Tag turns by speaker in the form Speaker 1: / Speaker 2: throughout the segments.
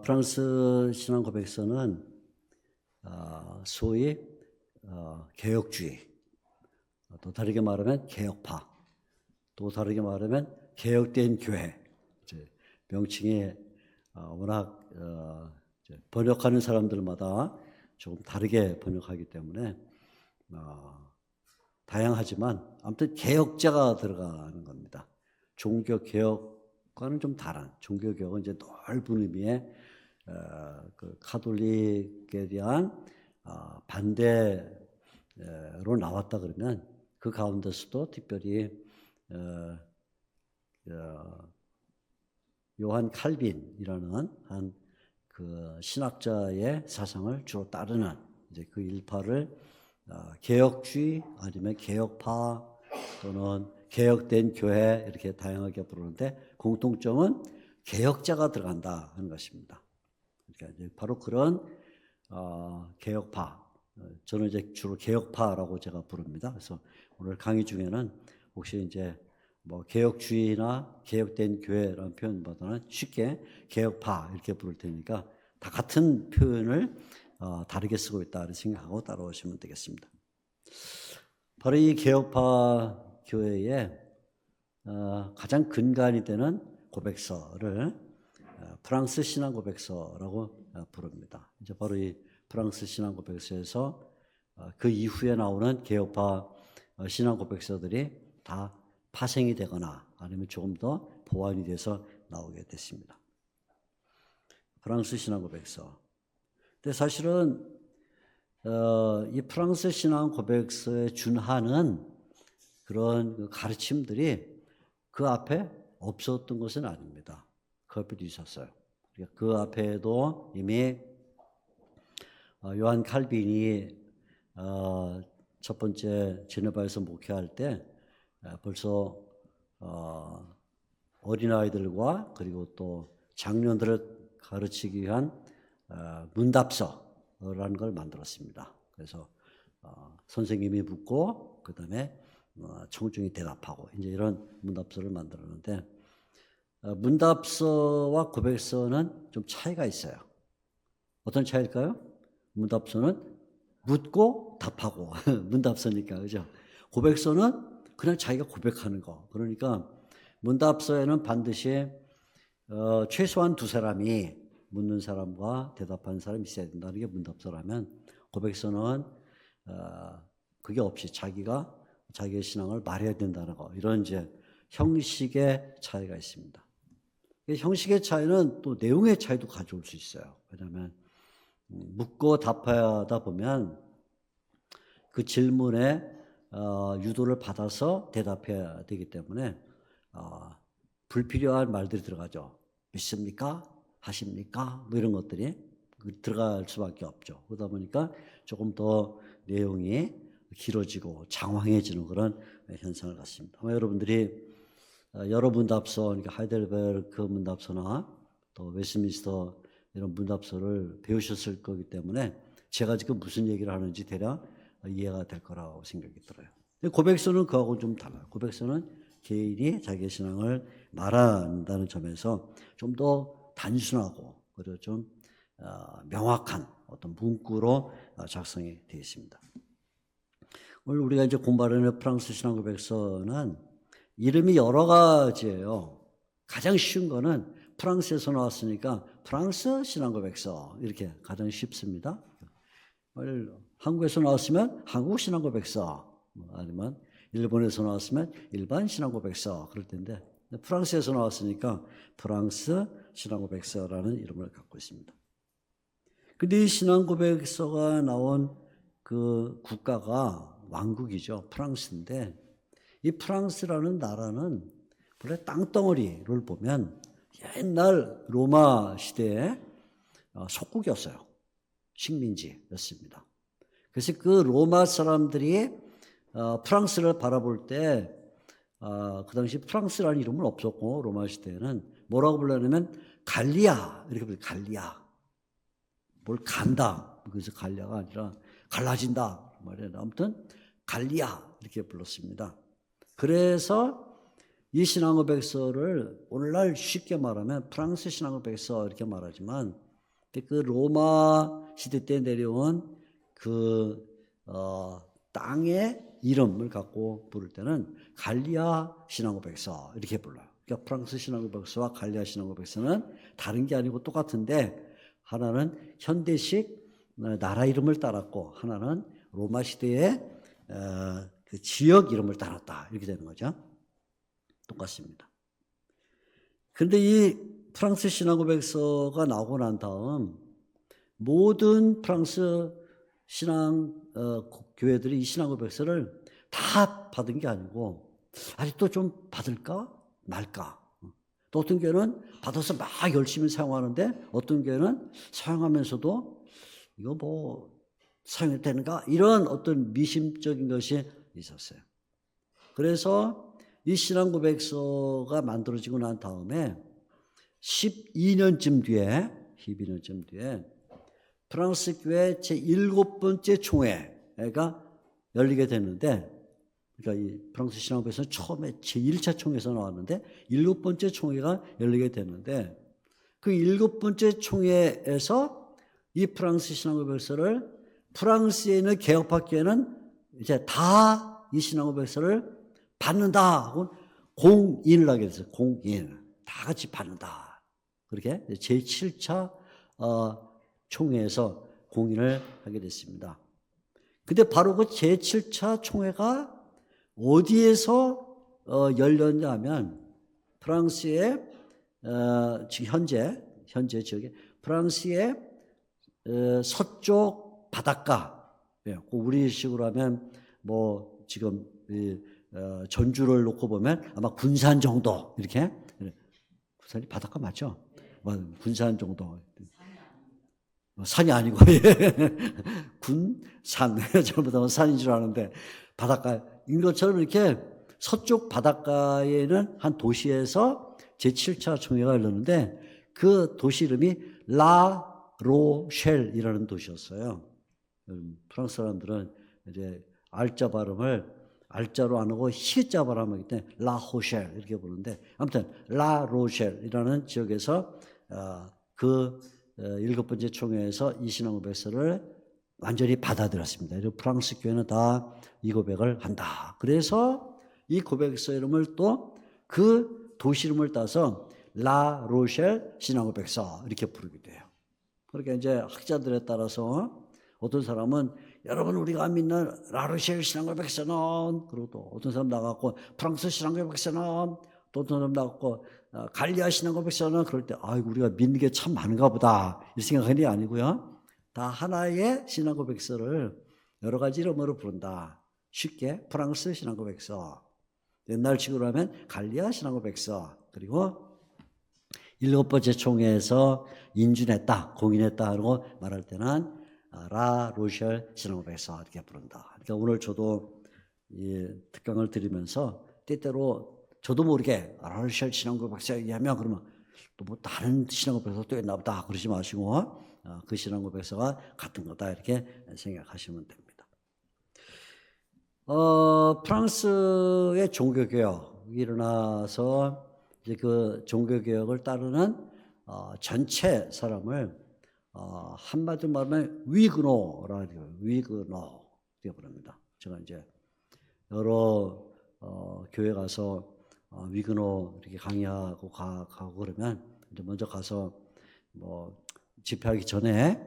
Speaker 1: 프랑스 신앙 고백서는 소위 개혁주의, 또 다르게 말하면 개혁파, 또 다르게 말하면 개혁된 교회, 명칭이 워낙 번역하는 사람들마다 조금 다르게 번역하기 때문에 다양하지만 아무튼 개혁자가 들어가는 겁니다. 종교개혁과는 좀 다른, 종교개혁은 이제 넓은 의미의 그 카톨릭에 대한 반대로 나왔다 그러면 그 가운데서도 특별히 요한 칼빈이라는 한 그 신학자의 사상을 주로 따르는 이제 그 일파를 개혁주의 아니면 개혁파 또는 개혁된 교회 이렇게 다양하게 부르는데 공통점은 개혁자가 들어간다 하는 것입니다. 그러니까 이제 바로 그런 개혁파, 저는 이제 주로 개혁파라고 제가 부릅니다. 그래서 오늘 강의 중에는 혹시 이제 뭐 개혁주의나 개혁된 교회라는 표현보다는 쉽게 개혁파 이렇게 부를 테니까 다 같은 표현을 다르게 쓰고 있다는 생각하고 따라오시면 되겠습니다. 바로 이 개혁파 교회의 가장 근간이 되는 고백서를 프랑스 신앙 고백서라고 부릅니다. 이제 바로 이 프랑스 신앙 고백서에서 그 이후에 나오는 개혁파 신앙 고백서들이 다 파생이 되거나 아니면 조금 더 보완이 돼서 나오게 됐습니다. 프랑스 신앙 고백서. 근데 사실은 이 프랑스 신앙 고백서에 준하는 그런 가르침들이 그 앞에 없었던 것은 아닙니다. 그 앞에도 있었어요. 그 앞에도 이미 요한 칼빈이 첫 번째 제네바에서 목회할 때 벌써 어린아이들과 그리고 또 장년들을 가르치기 위한 문답서라는 걸 만들었습니다. 그래서 선생님이 묻고 그 다음에 청중이 대답하고 이제 이런 문답서를 만들었는데 문답서와 고백서는 좀 차이가 있어요. 어떤 차이일까요? 문답서는 묻고 답하고 문답서니까 그죠? 고백서는 그냥 자기가 고백하는 거. 그러니까 문답서에는 반드시 최소한 두 사람이 묻는 사람과 대답하는 사람이 있어야 된다는 게 문답서라면 고백서는 그게 없이 자기가 자기의 신앙을 말해야 된다는 거. 이런 이제 형식의 차이가 있습니다. 형식의 차이는 또 내용의 차이도 가져올 수 있어요. 왜냐하면 묻고 답하다 보면 그 질문에 유도를 받아서 대답해야 되기 때문에 불필요한 말들이 들어가죠. 믿습니까? 하십니까? 뭐 이런 것들이 들어갈 수밖에 없죠. 그러다 보니까 조금 더 내용이 길어지고 장황해지는 그런 현상을 갖습니다. 아마 여러분들이 여러 문답서, 그러니까 하이델베르크 문답서나 또 웨스트민스터 이런 문답서를 배우셨을 거기 때문에 제가 지금 무슨 얘기를 하는지 대략 이해가 될 거라고 생각이 들어요. 근데 고백서는 그하고 좀 달라요. 고백서는 개인이 자기의 신앙을 말한다는 점에서 좀 더 단순하고 그리고 좀 명확한 어떤 문구로 작성이 되어 있습니다. 오늘 우리가 이제 공부하는 프랑스 신앙 고백서는 이름이 여러 가지예요. 가장 쉬운 거는 프랑스에서 나왔으니까 프랑스 신앙 고백서 이렇게 가장 쉽습니다. 한국에서 나왔으면 한국 신앙 고백서 아니면 일본에서 나왔으면 일반 신앙 고백서 그럴 텐데 프랑스에서 나왔으니까 프랑스 신앙 고백서라는 이름을 갖고 있습니다. 근데 이 신앙 고백서가 나온 그 국가가 왕국이죠. 프랑스인데 이 프랑스라는 나라는 원래 땅덩어리를 보면 옛날 로마 시대의 속국이었어요. 식민지였습니다. 그래서 그 로마 사람들이 프랑스를 바라볼 때 그 당시 프랑스라는 이름은 없었고 로마 시대에는 뭐라고 불렀냐면 갈리아 이렇게 불러요. 갈리아. 뭘 간다. 그래서 갈리아가 아니라 갈라진다 말이에요. 아무튼 갈리아 이렇게 불렀습니다. 그래서 이 신앙고백서를 오늘날 쉽게 말하면 프랑스 신앙고백서 이렇게 말하지만 그 로마 시대 때 내려온 그 땅의 이름을 갖고 부를 때는 갈리아 신앙고백서 이렇게 불러요. 그러니까 프랑스 신앙고백서와 갈리아 신앙고백서는 다른 게 아니고 똑같은데 하나는 현대식 나라 이름을 따랐고 하나는 로마 시대의 그 지역 이름을 따랐다 이렇게 되는 거죠. 똑같습니다. 그런데 이 프랑스 신앙고백서가 나오고 난 다음 모든 프랑스 신앙 교회들이 이 신앙고백서를 다 받은 게 아니고 아직도 좀 받을까 말까. 또 어떤 교회는 받아서 막 열심히 사용하는데 어떤 교회는 사용하면서도 이거 뭐 사용해도 되는가 이런 어떤 미심적인 것이 있었어요. 그래서 이 신앙고백서가 만들어지고 난 다음에 12년쯤 뒤에 프랑스 교회 제7번째 총회가 열리게 됐는데, 그러니까 이 프랑스 신앙고백서는 처음에 제1차 총회에서 나왔는데 7번째 총회가 열리게 됐는데 그 7번째 총회에서 이 프랑스 신앙고백서를 프랑스에 있는 개혁파교회는 이제 다 이 신앙고백서를 받는다 하고 공인을 하게 됐어요. 공인. 다 같이 받는다. 그렇게 제7차 총회에서 공인을 하게 됐습니다. 근데 바로 그 제7차 총회가 어디에서 열렸냐 하면 프랑스의 지금 현재 지역에 프랑스의 서쪽 바닷가, 우리식으로 하면 뭐 지금 전주를 놓고 보면 아마 군산 정도 이렇게. 군산이 바닷가 맞죠? 군산 정도. 산이 아니고 군산 잘못하면 산인 줄 아는데 바닷가인 것처럼 이렇게 서쪽 바닷가에는 한 도시에서 제7차 총회가 열렸는데 그 도시 이름이 라로쉘이라는 도시였어요. 프랑스 사람들은 이제 알자 발음을 알자로 안 하고 히자 발음하기 때문에 라호쉘 이렇게 부르는데 아무튼 라로쉘이라는 지역에서 그 7번째 총회에서 이 신앙고백서를 완전히 받아들였습니다. 프랑스 교회는 다 이 고백을 한다. 그래서 이 고백서 이름을 또 그 도시 이름을 따서 라로쉘 신앙고백서 이렇게 부르게 돼요. 그러니까 이제 학자들에 따라서 어떤 사람은 여러분 우리가 믿는 라로쉘 신앙고백서는, 그리고 또 어떤 사람 나가고 프랑스 신앙고백서는, 또 어떤 사람 나가고 갈리아 신앙고백서는, 그럴 때 아이고 우리가 믿는 게 참 많은가 보다 이 생각하는 게 아니고요. 다 하나의 신앙고백서를 여러 가지 이름으로 부른다. 쉽게 프랑스 신앙고백서, 옛날 식으로 하면 갈리아 신앙고백서, 그리고 7번째 총회에서 인준했다, 공인했다 하고 말할 때는 라로쉘 신앙고백서 이렇게 부른다. 그러니까 오늘 저도 이 특강을 드리면서 때때로 저도 모르게 라로쉘 신앙고백서 얘기하면 그러면 또 뭐 다른 신앙고백서 또 있나 보다 그러지 마시고 그 신앙고백서가 같은 거다 이렇게 생각하시면 됩니다. 프랑스의 종교개혁이 일어나서 이제 그 종교개혁을 따르는 전체 사람을 한마디로 말하면 위그노라고 해요. 위그노 이렇게 부릅니다. 제가 이제 여러 교회 가서 위그노 이렇게 강의하고 가고 그러면 이제 먼저 가서 뭐 집회하기 전에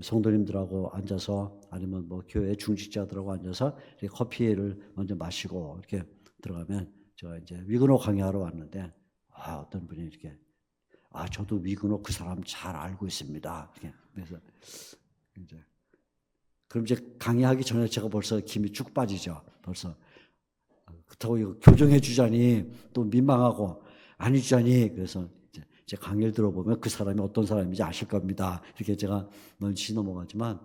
Speaker 1: 성도님들하고 앉아서 아니면 뭐 교회 중직자들하고 앉아서 이렇게 커피를 먼저 마시고 이렇게 들어가면 제가 이제 위그노 강의하러 왔는데 어떤 분이 이렇게 저도 위그노 그 사람 잘 알고 있습니다. 이렇게 그래서 이제 그럼 이제 강의하기 전에 제가 벌써 김이 쭉 빠지죠. 벌써 그렇다고 이거 교정해 주자니 또 민망하고 안 해주자니 그래서 제 강의를 들어보면 그 사람이 어떤 사람인지 아실 겁니다. 이렇게 제가 넌치 넘어가지만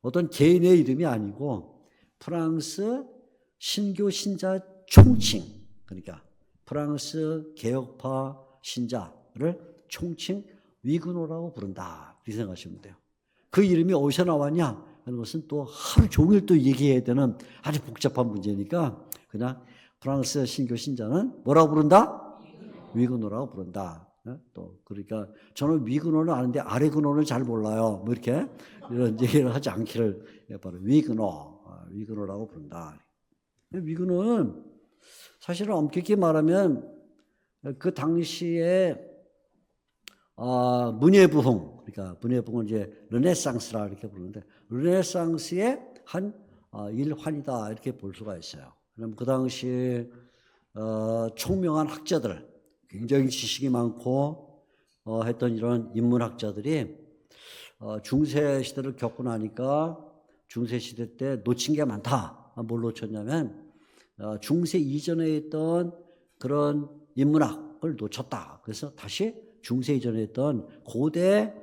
Speaker 1: 어떤 개인의 이름이 아니고 프랑스 신교 신자 총칭, 그러니까 프랑스 개혁파 신자를 총칭 위그노라고 부른다 이렇게 생각하시면 돼요. 그 이름이 어디서 나왔냐 하는 것은 또 하루 종일 또 얘기해야 되는 아주 복잡한 문제니까 그냥 프랑스 신교 신자는 뭐라고 부른다? 위그노라고 부른다. 또 그러니까 저는 위그노는 아는데 아레그노는 잘 몰라요. 뭐 이렇게 이런 얘기를 하지 않기를 바로 위그노라고 부른다. 위그노는 사실은 엄격히 말하면 그 당시에 문예부흥, 그러니까 문예부흥은 이제 르네상스라 이렇게 부르는데 르네상스의 한 일환이다 이렇게 볼 수가 있어요. 그럼 그 당시 총명한 학자들, 굉장히 지식이 많고 했던 이런 인문학자들이 중세 시대를 겪고 나니까 중세 시대 때 놓친 게 많다. 뭘 놓쳤냐면 중세 이전에 있던 그런 인문학을 놓쳤다. 그래서 다시 중세 이전에 있던 고대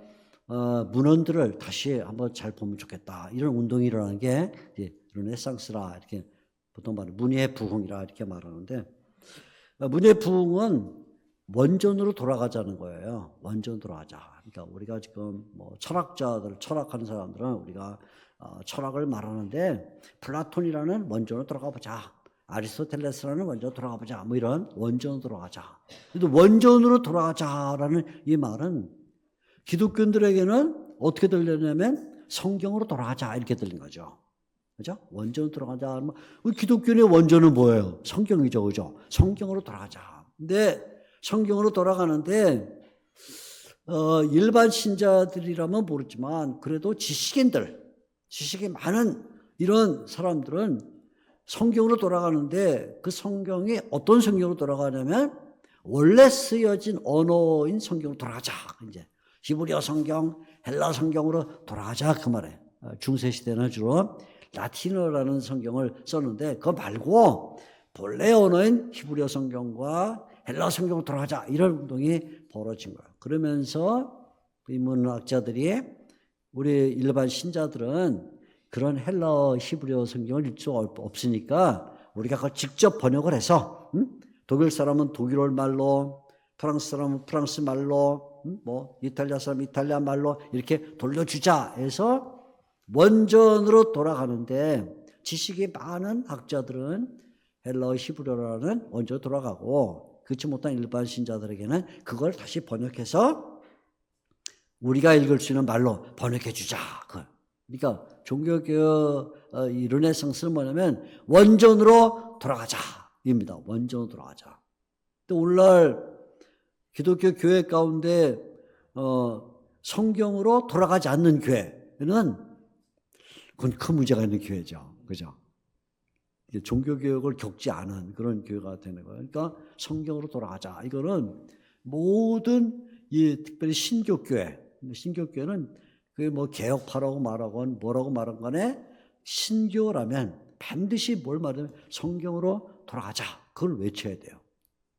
Speaker 1: 문헌들을 다시 한번 잘 보면 좋겠다. 이런 운동이 일어나는 게 르네상스라 이렇게 보통 말하는 문예부흥이라 이렇게 말하는데 문예부흥은 원전으로 돌아가자는 거예요. 원전 돌아가자. 그러니까 우리가 지금 뭐 철학하는 사람들은 우리가 철학을 말하는데 플라톤이라는 원전으로 돌아가 보자. 아리스토텔레스라는 원전으로 돌아가 보자. 뭐 이런 원전으로 돌아가자. 그래도 원전으로 돌아가자라는 이 말은 기독교인들에게는 어떻게 들리냐면 성경으로 돌아가자 이렇게 들린 거죠. 그죠? 원전으로 돌아가자. 기독교인의 원전은 뭐예요? 성경이죠. 그죠? 성경으로 돌아가자. 근데 성경으로 돌아가는데 일반 신자들이라면 모르지만 그래도 지식이 많은 이런 사람들은 성경으로 돌아가는데 그 성경이 어떤 성경으로 돌아가냐면 원래 쓰여진 언어인 성경으로 돌아가자. 이제 히브리어 성경, 헬라 성경으로 돌아가자 그 말이에요. 중세 시대는 주로 라틴어라는 성경을 썼는데 그거 말고 본래 언어인 히브리어 성경과 헬라 성경으로 돌아가자 이런 운동이 벌어진 거예요. 그러면서 인문학자들이 우리 일반 신자들은 그런 헬라어 히브리어 성경을 읽을 수 없으니까 우리가 그걸 직접 번역을 해서 독일 사람은 독일어 말로, 프랑스 사람은 프랑스 말로, 뭐 이탈리아 사람은 이탈리아 말로 이렇게 돌려주자 해서 원전으로 돌아가는데 지식이 많은 학자들은 헬라어 히브리어라는 원전으로 돌아가고 그렇지 못한 일반 신자들에게는 그걸 다시 번역해서 우리가 읽을 수 있는 말로 번역해 주자. 그러니까 종교개혁 이 르네상스는 뭐냐면 원전으로 돌아가자입니다. 원전으로 돌아가자. 또 오늘날 기독교 교회 가운데 성경으로 돌아가지 않는 교회는 그건 큰 문제가 있는 교회죠. 그죠? 종교개혁을 겪지 않은 그런 교회가 되는 거예요. 그러니까 성경으로 돌아가자. 이거는 모든 특별히 신교교회는 그게 뭐 개혁파라고 말하건 뭐라고 말하건 간에 신교라면 반드시 뭘 말하면 성경으로 돌아가자. 그걸 외쳐야 돼요.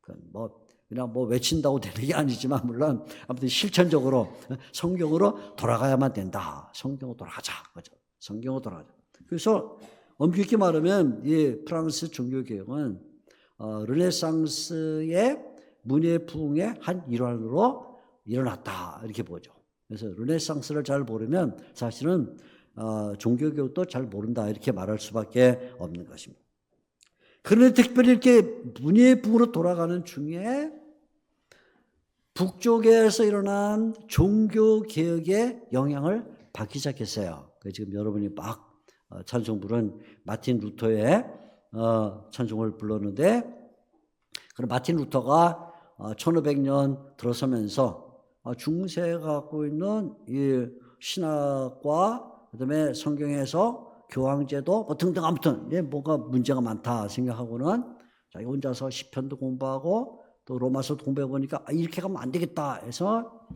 Speaker 1: 그냥 뭐 외친다고 되는 게 아니지만 물론 아무튼 실천적으로 성경으로 돌아가야만 된다. 성경으로 돌아가자. 그죠? 성경으로 돌아가자. 그래서 엄격히 말하면 이 프랑스 종교개혁은 르네상스의 문예부흥의 한 일환으로 일어났다 이렇게 보죠. 그래서 르네상스를 잘 모르면 사실은 종교개혁도 잘 모른다 이렇게 말할 수밖에 없는 것입니다. 그런데 특별히 이렇게 문예부흥으로 돌아가는 중에 북쪽에서 일어난 종교개혁의 영향을 받기 시작했어요. 지금 여러분이 막 찬송 부른 마틴 루터의 찬송을 불렀는데 그런 마틴 루터가 1500년 들어서면서 중세가 갖고 있는 이 신학과 그다음에 성경에서 교황제도 뭐 등등 아무튼 뭐가 문제가 많다 생각하고는 자기 혼자서 시편도 공부하고 또 로마서도 공부해 보니까 이렇게 가면 안 되겠다 해서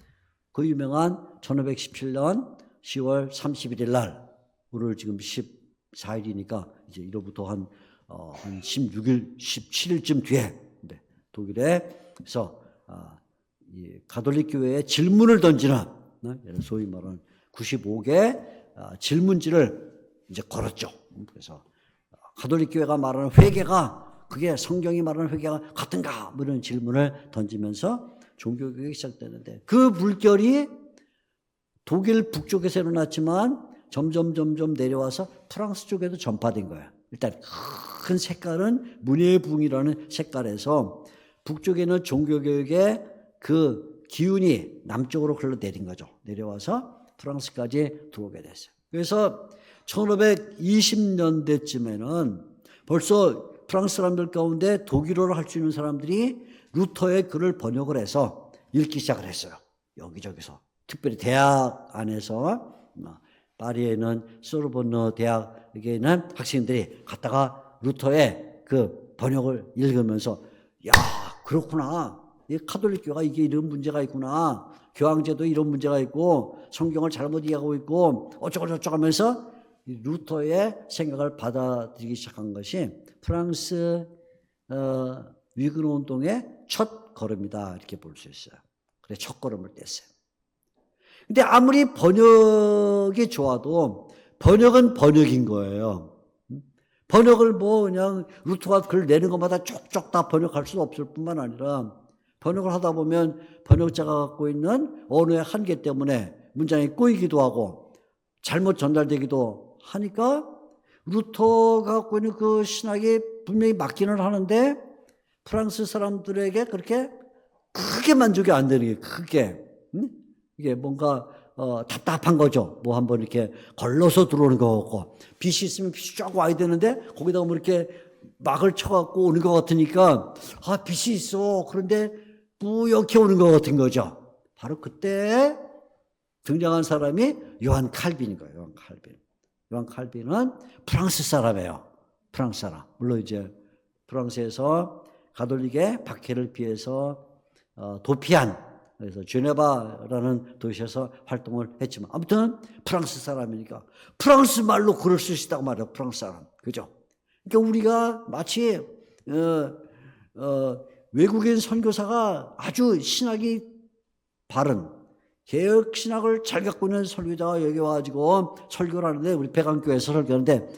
Speaker 1: 그 유명한 1517년 10월 31일 날 오늘 지금 14일이니까 이제 이로부터 한 16일, 17일쯤 뒤에 독일에서 이 가톨릭 교회에 질문을 던지는 소위 말하는 95개 질문지를 이제 걸었죠. 그래서 가톨릭 교회가 말하는 회개가 그게 성경이 말하는 회개가 같은가? 뭐 이런 질문을 던지면서 종교개혁이 시작되는데 그 물결이 독일 북쪽에서 일어났지만 점점 내려와서 프랑스 쪽에도 전파된 거예요. 일단 큰 색깔은 문예부흥이라는 색깔에서 북쪽에는 종교교육의 그 기운이 남쪽으로 흘러내린 거죠. 내려와서 프랑스까지 들어오게 됐어요. 그래서 1520년대쯤에는 벌써 프랑스 사람들 가운데 독일어를 할 수 있는 사람들이 루터의 글을 번역을 해서 읽기 시작을 했어요. 여기저기서. 특별히 대학 안에서 파리에는 소르본느 대학에는 학생들이 갔다가 루터의 그 번역을 읽으면서 야, 그렇구나. 이 카톨릭 교회가 이게 이런 문제가 있구나. 교황제도 이런 문제가 있고 성경을 잘못 이해하고 있고 어쩌고저쩌고 하면서 루터의 생각을 받아들이기 시작한 것이 프랑스 위근 운동의 첫 걸음이다 이렇게 볼 수 있어요. 그래 첫 걸음을 뗐어요. 근데 아무리 번역이 좋아도 번역은 번역인 거예요. 번역을 뭐 그냥 루터가 글 내는 것마다 쪽쪽 다 번역할 수 없을 뿐만 아니라 번역을 하다 보면 번역자가 갖고 있는 언어의 한계 때문에 문장이 꼬이기도 하고 잘못 전달되기도 하니까 루터가 갖고 있는 그 신학이 분명히 맞기는 하는데 프랑스 사람들에게 그렇게 크게 만족이 안 되는 게 크게 이게 뭔가 답답한 거죠. 뭐 한번 이렇게 걸러서 들어오는 거 같고 빛이 있으면 빛이 쫙 와야 되는데 거기다가 뭐 이렇게 막을 쳐갖고 오는 것 같으니까 아 빛이 있어. 그런데 뿌옇게 오는 것 같은 거죠. 바로 그때 등장한 사람이 요한 칼빈인 거예요. 요한 칼빈. 요한 칼빈은 프랑스 사람이에요. 프랑스 사람. 물론 이제 프랑스에서 가톨릭의 박해를 피해서 도피한 그래서 제네바라는 도시에서 활동을 했지만 아무튼 프랑스 사람이니까 프랑스 말로 글을 쓸 수 있다고 말해요. 프랑스 사람. 그죠? 그러니까 우리가 마치 외국인 선교사가 아주 신학이 바른 개혁 신학을 잘 갖고 있는 설교자가 여기 와가지고 설교를 하는데 우리 백안교회에서 설교하는데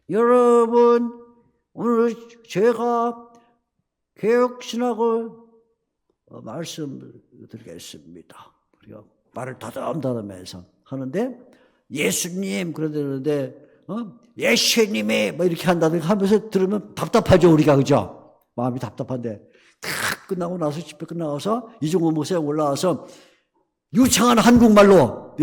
Speaker 1: 여러분 오늘 제가 개혁 신학을 말씀드리겠습니다. 우리가 말을 다듬다듬해서 하는데 예수님 그러는데 예수님이 뭐 이렇게 한다든가 하면서 들으면 답답하죠 우리가 그죠? 마음이 답답한데 끝나고 나서 집회 끝나서 이종호 목사가 올라와서 유창한 한국말로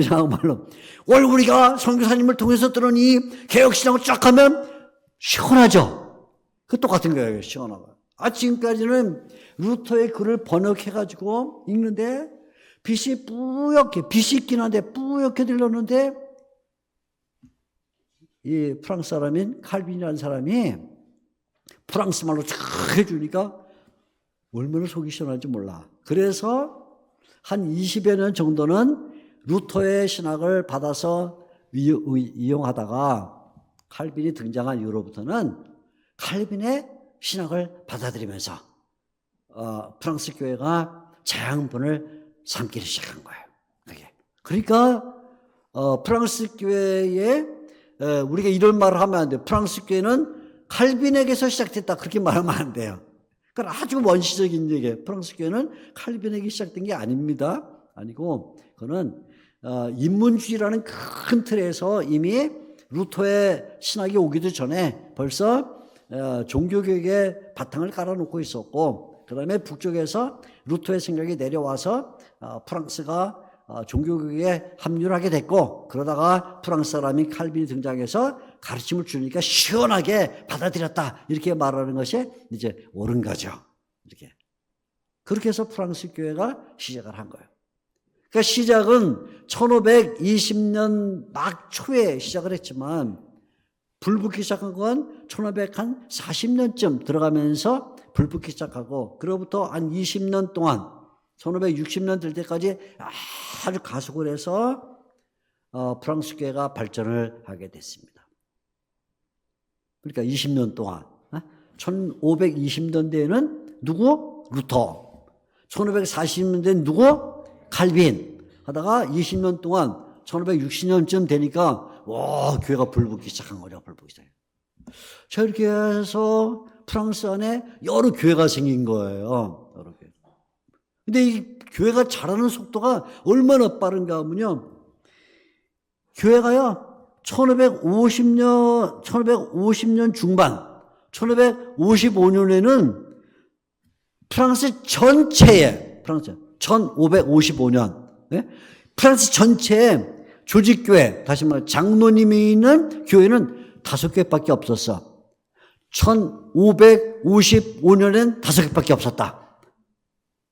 Speaker 1: 오늘 우리가 선교사님을 통해서 들은 이 개혁신학을 쫙 하면 시원하죠. 그 똑같은 거예요. 시원하고. 지금까지는 루터의 글을 번역해가지고 읽는데 빛이 뿌옇게 빛이 있긴 한데 뿌옇게 들렸는데 이 프랑스 사람인 칼빈이라는 사람이 프랑스 말로 쫙 해주니까 얼마나 속이 시원한지 몰라. 그래서 한 20여 년 정도는 루터의 신학을 받아서 이용하다가 칼빈이 등장한 이후로부터는 칼빈의 신학을 받아들이면서 프랑스 교회가 재앙분을 삼기를 시작한 거예요. 그러니까 프랑스 교회에 우리가 이런 말을 하면 안 돼요. 프랑스 교회는 칼빈에게서 시작됐다 그렇게 말하면 안 돼요. 그러니까 아주 원시적인 얘기예요. 프랑스 교회는 칼빈에게 시작된 게 아닙니다. 아니고 그거는 인문주의라는 큰 틀에서 이미 루터의 신학이 오기도 전에 벌써 종교교육의 바탕을 깔아놓고 있었고 그 다음에 북쪽에서 루터의 생각이 내려와서 프랑스가 종교교육에 합류를 하게 됐고 그러다가 프랑스 사람인 칼빈이 등장해서 가르침을 주니까 시원하게 받아들였다 이렇게 말하는 것이 이제 옳은 거죠. 이렇게 그렇게 해서 프랑스 교회가 시작을 한 거예요. 그러니까 시작은 1520년 막 초에 시작을 했지만 불붙기 시작한 건 1540년쯤 들어가면서 불붙기 시작하고 그로부터 한 20년 동안 1560년 될 때까지 아주 가속을 해서 프랑스 교회가 발전을 하게 됐습니다. 그러니까 20년 동안 1520년대에는 누구? 루터. 1540년대에는 누구? 칼빈. 하다가 20년 동안 1560년쯤 되니까 와 교회가 불붙기 시작한 거죠. 불붙기 시작. 자 이렇게 해서 프랑스 안에 여러 교회가 생긴 거예요. 여러 교회. 근데 이 교회가 자라는 속도가 얼마나 빠른가 하면요. 교회가요, 1550년 중반, 1555년에는 프랑스 전체에, 프랑스 1555년, 예? 프랑스 전체에 조직교회, 다시 말해 장로님이 있는 교회는 5개밖에 없었어. 1555년엔 5개밖에 없었다.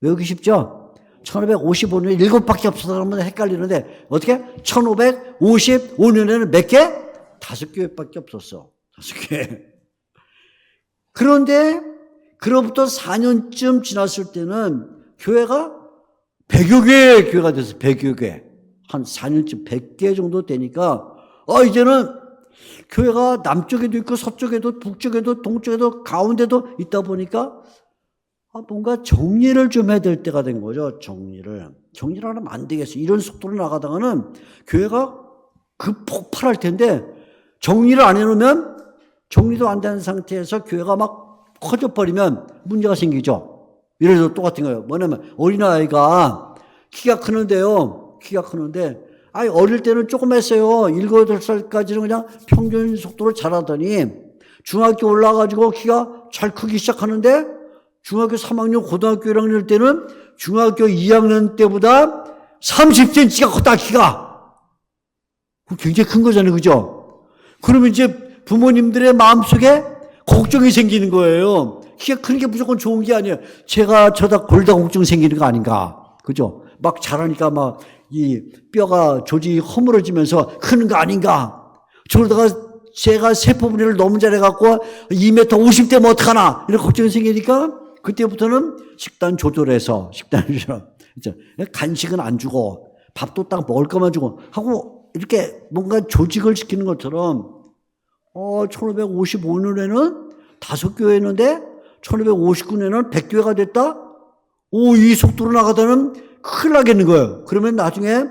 Speaker 1: 외우기 쉽죠? 1555년에 7밖에 없었다 그러면 헷갈리는데 어떻게? 1555년에는 몇 개? 5개밖에 없었어. 5개. 그런데 그로부터 4년쯤 지났을 때는 교회가 100여 개의 교회가 됐어요. 100여 개. 한 4년쯤 100개 정도 되니까 이제는 교회가 남쪽에도 있고 서쪽에도 북쪽에도 동쪽에도 가운데도 있다 보니까 뭔가 정리를 좀 해야 될 때가 된 거죠. 정리를 하면 안 되겠어요. 이런 속도로 나가다가는 교회가 폭발할 텐데 정리를 안 해놓으면 정리도 안 되는 상태에서 교회가 막 커져버리면 문제가 생기죠. 예를 들어 똑같은 거예요. 뭐냐면 어린아이가 키가 크는데요. 키가 크는데 어릴 때는 조금 했어요. 7, 8살까지는 그냥 평균 속도로 자라더니 중학교 올라가지고 키가 잘 크기 시작하는데 중학교 3학년, 고등학교 1학년 때는 중학교 2학년 때보다 30cm가 컸다, 키가. 굉장히 큰 거잖아요. 그죠? 그러면 이제 부모님들의 마음속에 걱정이 생기는 거예요. 키가 크는 게 무조건 좋은 게 아니에요. 제가 저다 골다 걱정 생기는 거 아닌가. 그죠? 막 자라니까 막 이 뼈가 조직이 허물어지면서 크는 거 아닌가. 저러다가 제가 세포 분해를 너무 잘해갖고 2m 50대면 어떡하나. 이런 걱정이 생기니까 그때부터는 식단 조절해서, 간식은 안 주고, 밥도 딱 먹을 것만 주고, 하고, 이렇게 뭔가 조직을 시키는 것처럼, 1555년에는 5교회였는데, 1559년에는 100교회가 됐다? 이 속도로 나가다는 큰일 나겠는 거예요. 그러면 나중에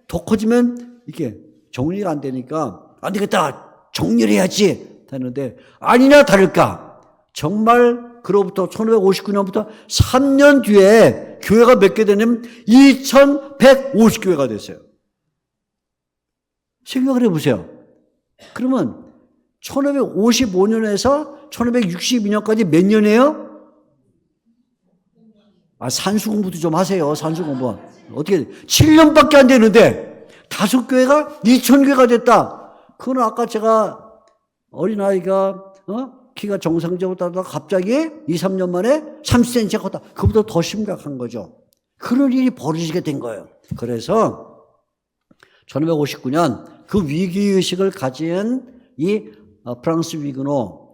Speaker 1: 더 커지면, 이게 정리가 안 되니까, 안 되겠다! 정리를 해야지! 하는데, 아니냐 다를까? 정말, 그로부터 1559년부터 3년 뒤에 교회가 몇 개 되냐면 2150교회가 됐어요. 생각을 해보세요. 그러면 1555년에서 1562년까지 몇 년이에요? 산수공부도 좀 하세요. 산수공부. 어떻게 7년밖에 안 되는데 5교회가 2000교회가 됐다. 그건 아까 제가 어린아이가 키가 정상적으로 따다가 갑자기 2, 3년 만에 30cm가 컸다. 그보다 더 심각한 거죠. 그런 일이 벌어지게 된 거예요. 그래서 1559년 그 위기의식을 가진 이 프랑스 위그노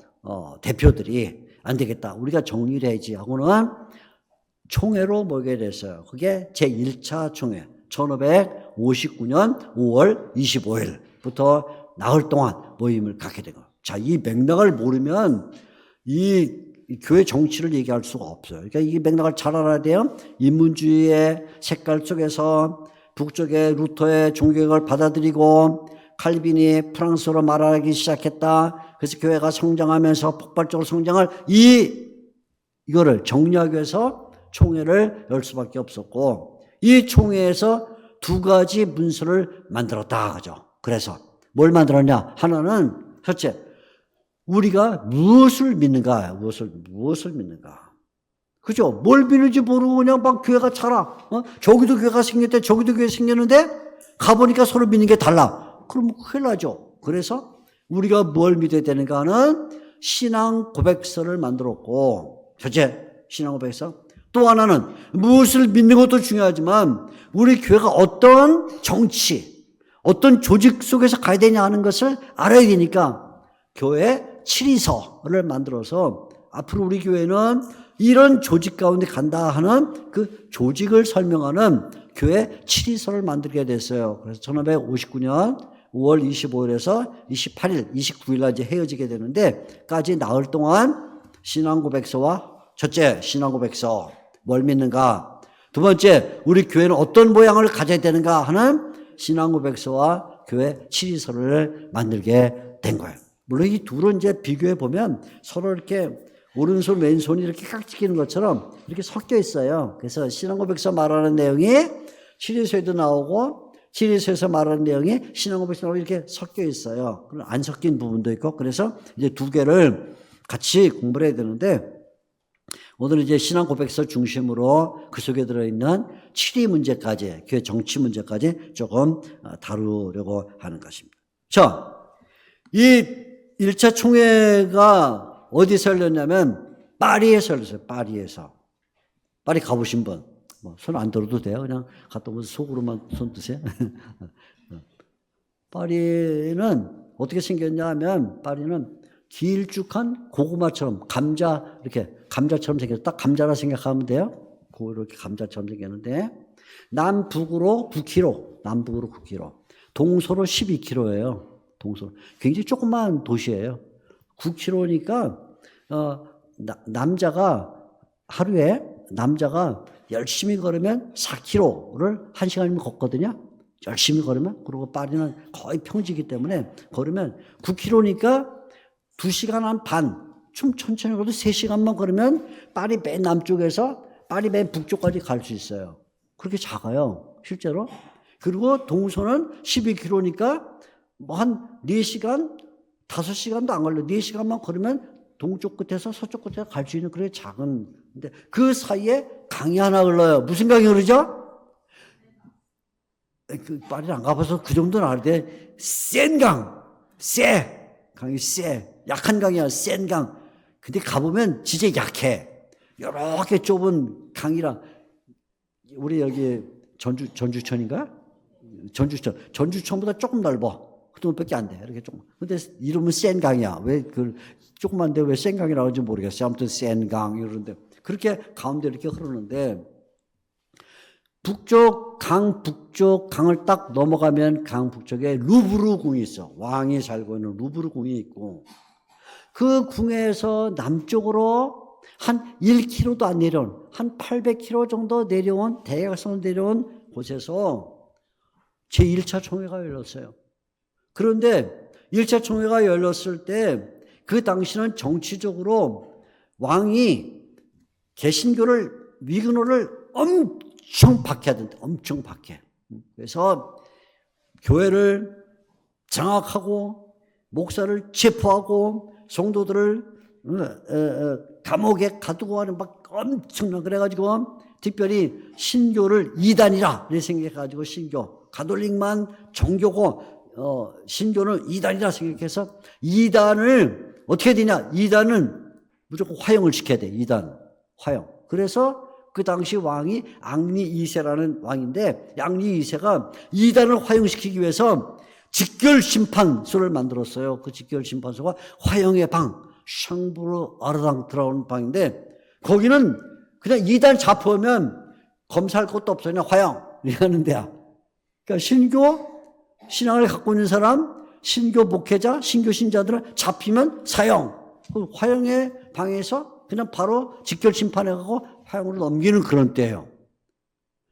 Speaker 1: 대표들이 안 되겠다. 우리가 정리를 해야지 하고는 총회로 모이게 됐어요. 그게 제1차 총회. 1559년 5월 25일부터 나흘 동안 모임을 갖게 된 거예요. 자, 이 맥락을 모르면 이 교회 정치를 얘기할 수가 없어요. 그러니까 이 맥락을 잘 알아야 돼요. 인문주의의 색깔 속에서 북쪽의 루터의 종교개혁을 받아들이고 칼빈이 프랑스어로 말하기 시작했다. 그래서 교회가 성장하면서 폭발적으로 성장을 이거를 정리하기 위해서 총회를 열 수밖에 없었고 이 총회에서 2가지 문서를 만들었다 하죠. 그래서 뭘 만들었냐? 하나는 첫째, 우리가 무엇을 믿는가? 무엇을 믿는가? 그죠? 뭘 믿는지 모르고 그냥 막 교회가 자라. 저기도 교회가 생겼대, 저기도 교회 생겼는데 가보니까 서로 믿는 게 달라. 그럼 큰일 나죠. 그래서 우리가 뭘 믿어야 되는가 하는 신앙 고백서를 만들었고, 첫째, 신앙 고백서. 또 하나는 무엇을 믿는 것도 중요하지만 우리 교회가 어떤 정치, 어떤 조직 속에서 가야 되냐 하는 것을 알아야 되니까 교회 치리서를 만들어서 앞으로 우리 교회는 이런 조직 가운데 간다 하는 그 조직을 설명하는 교회 치리서를 만들게 됐어요. 그래서 1559년 5월 25일에서 28일, 29일날 이제 헤어지게 되는데 까지 나흘 동안 신앙고백서와 첫째 신앙고백서 뭘 믿는가, 두 번째 우리 교회는 어떤 모양을 가져야 되는가 하는 신앙고백서와 교회 치리서를 만들게 된 거예요. 물론 이 둘은 이제 비교해 보면 서로 이렇게 오른손 왼손이 이렇게 깍지끼는 것처럼 이렇게 섞여 있어요. 그래서 신앙고백서 말하는 내용이 치리서에도 나오고 치리서에서 말하는 내용이 신앙고백서 나오고 이렇게 섞여 있어요. 안 섞인 부분도 있고 그래서 이제 2개를 같이 공부를 해야 되는데 오늘은 이제 신앙 고백서 중심으로 그 속에 들어있는 치리 문제까지, 교회 정치 문제까지 조금 다루려고 하는 것입니다. 자, 이 1차 총회가 어디서 열렸냐면 파리에서 열렸어요. 파리에서. 파리 가보신 분? 뭐 손 안 들어도 돼요. 그냥 갔다 오면서 속으로만 손 드세요. 파리는 어떻게 생겼냐 하면 파리는 길쭉한 고구마처럼 이렇게 감자처럼 생겼어. 딱 감자라 생각하면 돼요. 그렇게 감자처럼 생겼는데 남북으로 9km, 동서로 12km예요. 동서 굉장히 조그만 도시예요. 9km니까 남자가 열심히 걸으면 4km를 1시간이면 걷거든요. 열심히 걸으면. 그리고 파리는 거의 평지이기 때문에 걸으면 9km니까 2시간 한 반, 좀 천천히 걸어도 3시간만 걸으면 파리 맨 남쪽에서 파리 맨 북쪽까지 갈 수 있어요. 그렇게 작아요, 실제로. 그리고 동서는 12km니까 뭐 한 4시간, 5시간도 안 걸려요. 4시간만 걸으면 동쪽 끝에서 서쪽 끝에 갈 수 있는 그런 작은, 근데 그 사이에 강이 하나 흘러요. 무슨 강이 흐르죠? 그 파리를 안 가봐서 그 정도는 아는데 센 강, 강이 약한 강이야. 센 강. 근데 가보면 진짜 약해. 이렇게 좁은 강이라. 우리 여기 전주천인가? 전주천보다 조금 넓어. 그 정도밖에 안 돼. 이렇게 조금. 근데 이름은 센 강이야. 왜 조그만데 왜 센 강이라고 하는지 모르겠어요. 아무튼 센 강 이러는데 그렇게 가운데 이렇게 흐르는데 북쪽 강을 딱 넘어가면 강 북쪽에 루브르 궁이 있어. 왕이 살고 있는 루브르 궁이 있고 그 궁에서 남쪽으로 한 1km도 안 내려온 한 800km 정도 내려온 대각선으로 내려온 곳에서 제1차 총회가 열렸어요. 그런데 1차 총회가 열렸을 때 그 당시는 정치적으로 왕이 개신교를 위근호를 엄청 박해야 된다. 엄청 박해. 그래서 교회를 장악하고 목사를 체포하고 성도들을 감옥에 가두고 하는 막 엄청난 그래가지고 특별히 신교를 이단이라 생각해가지고 신교 가톨릭만 정교고 신교는 이단이라 생각해서 이단을 어떻게 해야 되냐? 이단은 무조건 화형을 시켜야 돼. 이단 화형. 그래서 그 당시 왕이 앙리 2세라는 왕인데 앙리 2세가 이단을 화형시키기 위해서 직결심판소를 만들었어요. 그 직결심판소가 화형의 방, 샹브르 아르당 들어오는 방인데 거기는 그냥 이단 잡혀오면 검사할 것도 없어. 그냥 화형 이러는 데야. 그러니까 신앙을 갖고 있는 사람, 신교 목회자, 신교 신자들은 잡히면 사형. 그 화형의 방에서 그냥 바로 직결심판해가고 화형으로 넘기는 그런 때예요.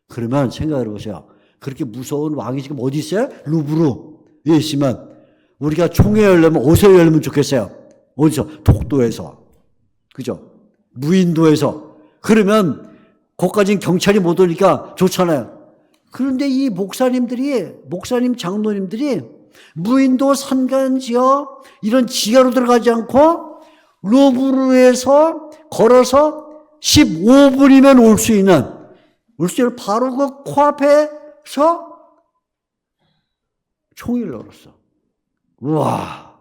Speaker 1: 그러면 생각해 보세요. 그렇게 무서운 왕이 지금 어디 있어요? 루브르에 있으면 우리가 총회 열려면 어디서 열면 좋겠어요? 어디서? 독도에서. 그죠? 무인도에서. 그러면 거기까지는 경찰이 못 오니까 좋잖아요. 그런데 이 목사님 장로님들이 무인도 산간지역 이런 지하로 들어가지 않고 루브르에서 걸어서 15분이면 올 수 있는 바로 그 코앞에서 총을 열었어. 우와,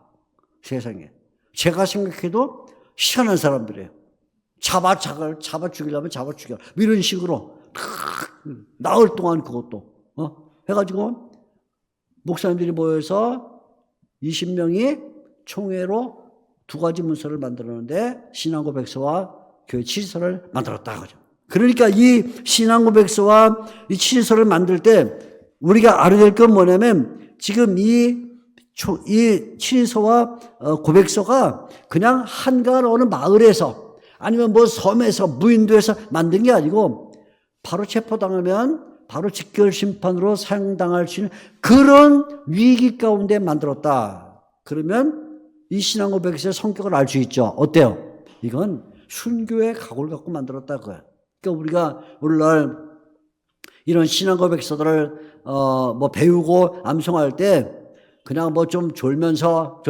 Speaker 1: 세상에. 제가 생각해도 희한한 사람들이에요. 잡아 죽이려면 잡아 죽여. 이런 식으로 나흘 동안 그것도 해가지고 목사님들이 모여서 20명이 총회로 2가지 문서를 만들었는데 신앙고백서와 교회 치리서를 만들었다. 그러니까 이 신앙고백서와 이 치리서를 만들 때 우리가 알아야 될 건 뭐냐면 지금 이 치리서와 고백서가 그냥 한가한 어느 마을에서 아니면 뭐 섬에서 무인도에서 만든 게 아니고 바로 체포당하면 바로 직결심판으로 사형당할 수 있는 그런 위기 가운데 만들었다. 그러면 이 신앙고백서의 성격을 알 수 있죠. 어때요? 이건 순교의 각오를 갖고 만들었다. 그거야. 그러니까 우리가 오늘날 이런 신앙고백서들을 배우고 암송할 때 그냥 뭐 좀 졸면서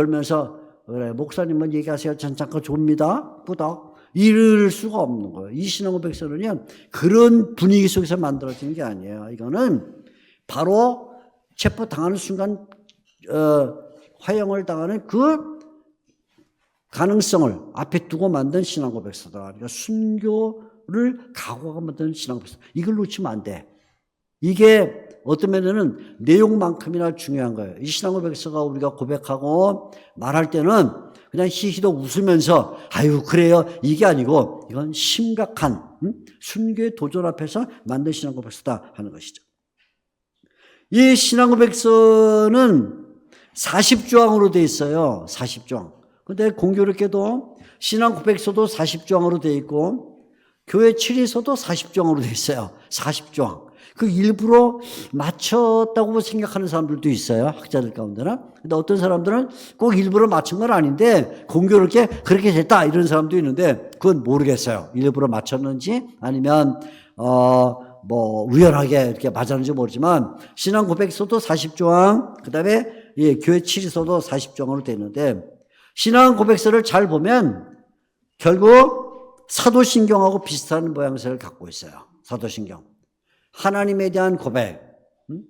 Speaker 1: 그래, 목사님은 얘기하세요. 전 잠깐 줍니다. 뿌덕. 이럴 수가 없는 거예요. 이 신앙고백서는요, 그런 분위기 속에서 만들어진 게 아니에요. 이거는 바로 체포당하는 순간, 화형을 당하는 그 가능성을 앞에 두고 만든 신앙고백서다. 그러니까 순교를 각오하고 만든 신앙고백서. 이걸 놓치면 안 돼. 이게 어떤 면에는 내용만큼이나 중요한 거예요. 이 신앙고백서가 우리가 고백하고 말할 때는 그냥 히히도 웃으면서 아유 그래요 이게 아니고 이건 심각한 순교의 도전 앞에서 만든 신앙고백서다 하는 것이죠. 이 신앙고백서는 40조항으로 되어 있어요. 40조항. 근데 공교롭게도 신앙고백서도 40조항으로 되어 있고 교회 칠의서도 40조항으로 되어 있어요. 40조항. 그 일부러 맞췄다고 생각하는 사람들도 있어요. 학자들 가운데는. 근데 어떤 사람들은 꼭 일부러 맞춘 건 아닌데 공교롭게 그렇게 됐다 이런 사람도 있는데 그건 모르겠어요. 일부러 맞췄는지 아니면 뭐 우연하게 이렇게 맞았는지 모르지만 신앙 고백서도 40조항 그다음에 교회 칠의서도 40조항으로 되어 있는데 신앙 고백서를 잘 보면 결국 사도신경하고 비슷한 모양새를 갖고 있어요. 사도신경. 하나님에 대한 고백,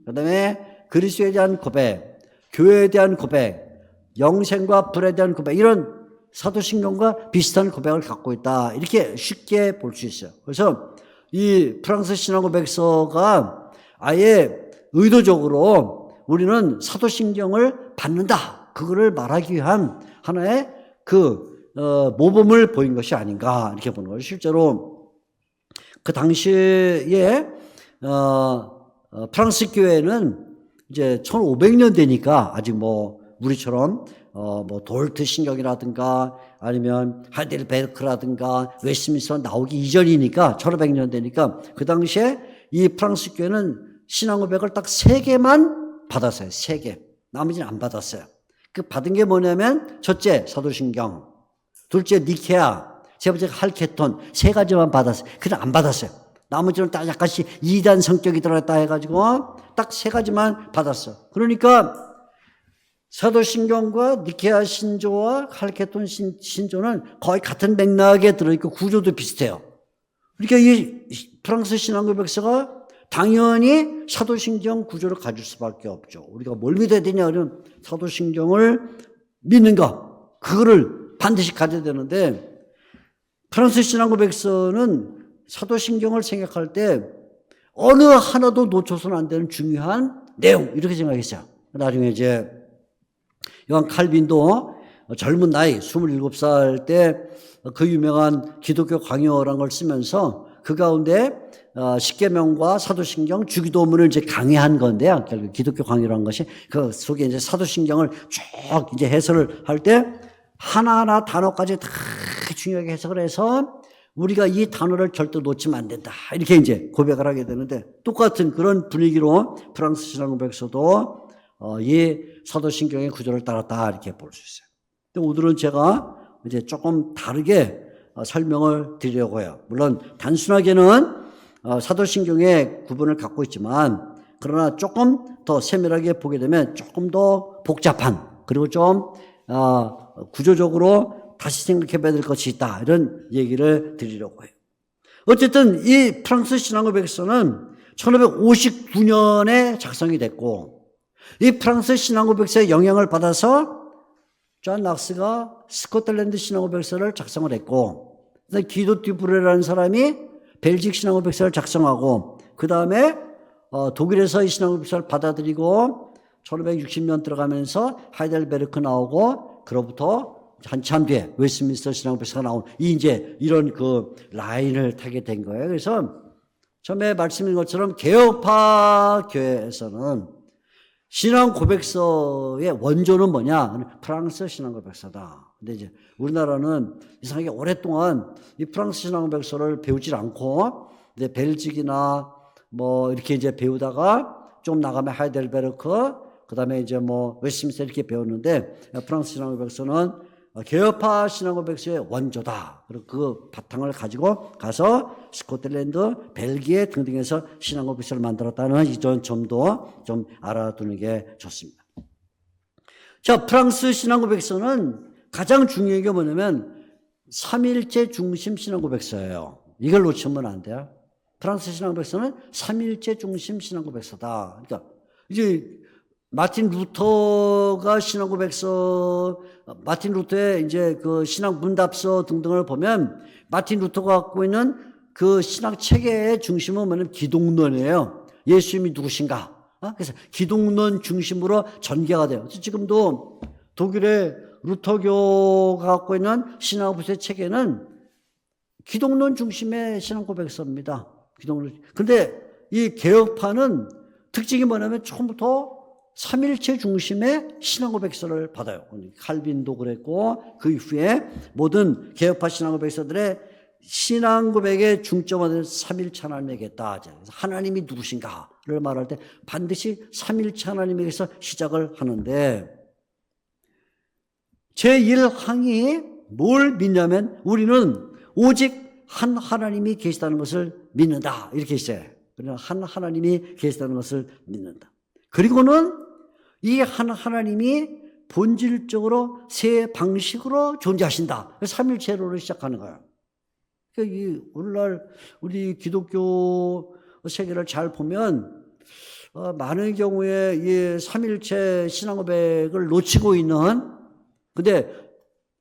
Speaker 1: 그다음에 그리스도에 대한 고백, 교회에 대한 고백, 영생과 불에 대한 고백 이런 사도신경과 비슷한 고백을 갖고 있다. 이렇게 쉽게 볼 수 있어요. 그래서 이 프랑스 신앙고백서가 아예 의도적으로 우리는 사도신경을 받는다. 그거를 말하기 위한 하나의 모범을 보인 것이 아닌가 이렇게 보는 거예요. 실제로 그 당시에 프랑스 교회는 이제 1500년 되니까 아직 뭐 우리처럼 뭐 돌트 신경이라든가 아니면 하이델베르크라든가 웨스트민스터 나오기 이전이니까 1500년 되니까 그 당시에 이 프랑스 교회는 신앙고백을 딱 3개만 받았어요. 3개. 나머지는 안 받았어요. 그 받은 게 뭐냐면 첫째 사도신경, 둘째 니케아, 세 번째 할케톤 3가지만 받았어요. 그냥 안 받았어요. 나머지는 딱 약간씩 이단 성격이 들어갔다 해가지고 딱 3가지만 받았어. 그러니까 사도신경과 니케아 신조와 할케톤 신조는 거의 같은 맥락에 들어있고 구조도 비슷해요. 그러니까 이 프랑스 신앙고백서가 당연히 사도신경 구조를 가질 수밖에 없죠. 우리가 뭘 믿어야 되냐 그러면 사도신경을 믿는가 그거를 반드시 가져야 되는데 프랑스 신앙고백서는 사도신경을 생각할 때 어느 하나도 놓쳐서는 안 되는 중요한 내용 이렇게 생각했어요. 나중에 이제 요한 칼빈도 젊은 나이 27살 때 그 유명한 기독교 강요라는 걸 쓰면서 그 가운데 십계명과 사도신경 주기도문을 이제 강의한 건데요. 결국 기독교 강요라는 것이 그 속에 이제 사도신경을 쭉 이제 해설을 할 때 하나하나 단어까지 다 중요하게 해석을 해서 우리가 이 단어를 절대 놓치면 안 된다. 이렇게 이제 고백을 하게 되는데 똑같은 그런 분위기로 프랑스 신앙고백서도 이 사도신경의 구조를 따랐다. 이렇게 볼 수 있어요. 근데 오늘은 제가 이제 조금 다르게 설명을 드리려고 해요. 물론 단순하게는 사도신경의 구분을 갖고 있지만 그러나 조금 더 세밀하게 보게 되면 조금 더 복잡한 그리고 좀 구조적으로 다시 생각해 봐야 될 것이 있다. 이런 얘기를 드리려고 해요. 어쨌든 이 프랑스 신앙고백서는 1559년에 작성이 됐고 이 프랑스 신앙고백서의 영향을 받아서 존 낙스가 스코틀랜드 신앙고백서를 작성을 했고 기도 듀브레라는 사람이 벨직 신앙고백서를 작성하고 그 다음에 독일에서 이 신앙고백서를 받아들이고 1560년 들어가면서 하이델베르크 나오고 그로부터 한참 뒤에 웨스트민스터 신앙고백서가 나온 이제 이런 그 라인을 타게 된 거예요. 그래서 처음에 말씀드린 것처럼 개혁파 교회에서는 신앙고백서의 원조는 뭐냐? 프랑스 신앙고백서다. 근데 이제 우리나라는 이상하게 오랫동안 이 프랑스 신앙고백서를 배우질 않고 이제 벨직이나 뭐 이렇게 이제 배우다가 좀 나가면 하이델베르크 그다음에 이제 뭐 웨스트민스터 이렇게 배웠는데 프랑스 신앙고백서는 개혁파 신앙고백서의 원조다. 그리고 그 바탕을 가지고 가서 스코틀랜드, 벨기에 등등에서 신앙고백서를 만들었다는 이전 점도 좀 알아두는 게 좋습니다. 자, 프랑스 신앙고백서는 가장 중요한 게 뭐냐면 삼일체 중심 신앙고백서예요. 이걸 놓치면 안 돼요. 프랑스 신앙고백서는 삼일체 중심 신앙고백서다. 그러니까 이제 마틴 루터가 신앙고백서, 마틴 루터의 이제 그 신앙문답서 등등을 보면 마틴 루터가 갖고 있는 그 신앙 체계의 중심은 뭐냐면 기독론이에요. 예수님이 누구신가? 그래서 기독론 중심으로 전개가 돼요. 지금도 독일의 루터교가 갖고 있는 신앙고백서 체계는 기독론 중심의 신앙고백서입니다. 기독론. 근데 이 개혁파는 특징이 뭐냐면 처음부터 삼일체 중심의 신앙고백서를 받아요. 칼빈도 그랬고 그 이후에 모든 개혁파 신앙고백서들의 신앙고백의 중점은 삼일체 하나님에게다. 하나님이 누구신가를 말할 때 반드시 삼일체 하나님에게서 시작을 하는데 제1항이 뭘 믿냐면 우리는 오직 한 하나님이 계시다는 것을 믿는다. 이렇게 있어요. 그러나 한 하나님이 계시다는 것을 믿는다. 그리고는 이 한 하나님이 본질적으로 세 방식으로 존재하신다. 삼일체로를 시작하는 거예요. 그러니까 이 오늘날 우리 기독교 세계를 잘 보면 많은 경우에 이 삼일체 신앙고백을 놓치고 있는, 근데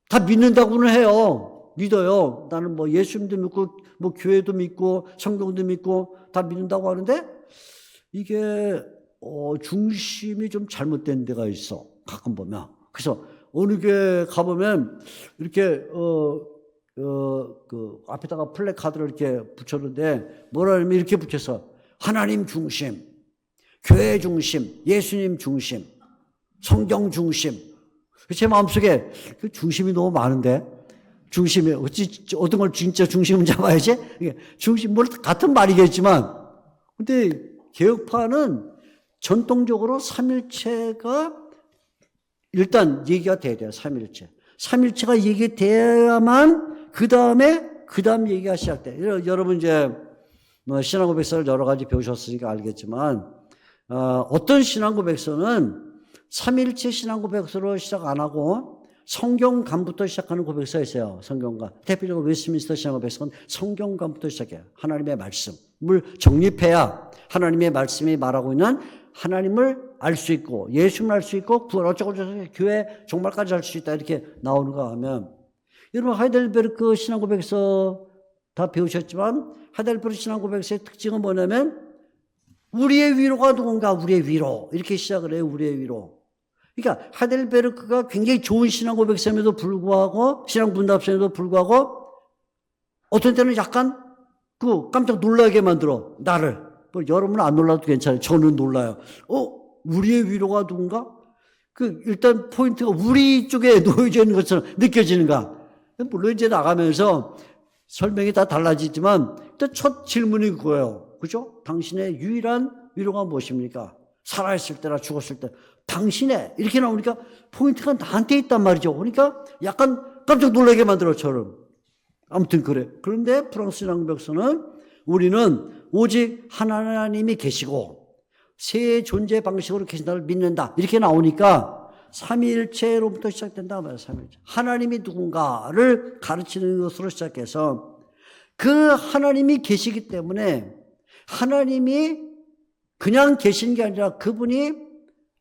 Speaker 1: 다 믿는다고는 해요. 믿어요. 나는 뭐 예수님도 믿고 뭐 교회도 믿고 성경도 믿고 다 믿는다고 하는데 이게 중심이 좀 잘못된 데가 있어. 가끔 보면. 그래서 어느 교회 가보면 이렇게 그 앞에다가 플래카드를 이렇게 붙였는데 뭐라 하냐면 이렇게 붙여서 하나님 중심, 교회 중심, 예수님 중심, 성경 중심. 제 마음속에 그 중심이 너무 많은데 중심이 어떤 걸 진짜 중심을 잡아야지? 중심 뭐 같은 말이겠지만 근데 개혁파는 전통적으로 삼일체가 일단 얘기가 돼야 돼요. 삼일체가 얘기돼야만 그 다음 얘기가 시작돼. 여러분 이제 뭐 신앙고백서를 여러 가지 배우셨으니까 알겠지만 어떤 신앙고백서는 삼일체 신앙고백서로 시작 안 하고 성경감부터 시작하는 고백서가 있어요. 성경감. 대표적으로 웨스트민스터 신앙고백서는 성경감부터 시작해요. 하나님의 말씀을 정립해야 하나님의 말씀이 말하고 있는 하나님을 알 수 있고 예수님을 알 수 있고 구원 어쩌고저쩌고 교회 종말까지 할 수 있다 이렇게 나오는가 하면 여러분 하이델베르크 신앙고백서 다 배우셨지만 하이델베르크 신앙고백서의 특징은 뭐냐면 우리의 위로가 누군가 우리의 위로 이렇게 시작을 해요. 우리의 위로. 그러니까 하이델베르크가 굉장히 좋은 신앙고백서임에도 불구하고 신앙문답서에도 불구하고 어떤 때는 약간 깜짝 놀라게 만들어 나를. 뭐 여러분은 안 놀라도 괜찮아요. 저는 놀라요. 우리의 위로가 누군가? 일단 포인트가 우리 쪽에 놓여져 있는 것처럼 느껴지는가? 물론 이제 나가면서 설명이 다 달라지지만 일단 첫 질문이 그거예요. 그죠? 당신의 유일한 위로가 무엇입니까? 살아있을 때나 죽었을 때 당신의 이렇게 나오니까 포인트가 나한테 있단 말이죠. 그러니까 약간 깜짝 놀라게 만들어 저를. 아무튼 그래. 그런데 프랑스 신앙고백서는 우리는 오직 하나님이 계시고 세 존재 방식으로 계신다를 믿는다. 이렇게 나오니까 삼일체로부터 시작된다 말이에요. 삼일체. 하나님이 누군가를 가르치는 것으로 시작해서 그 하나님이 계시기 때문에 하나님이 그냥 계신 게 아니라 그분이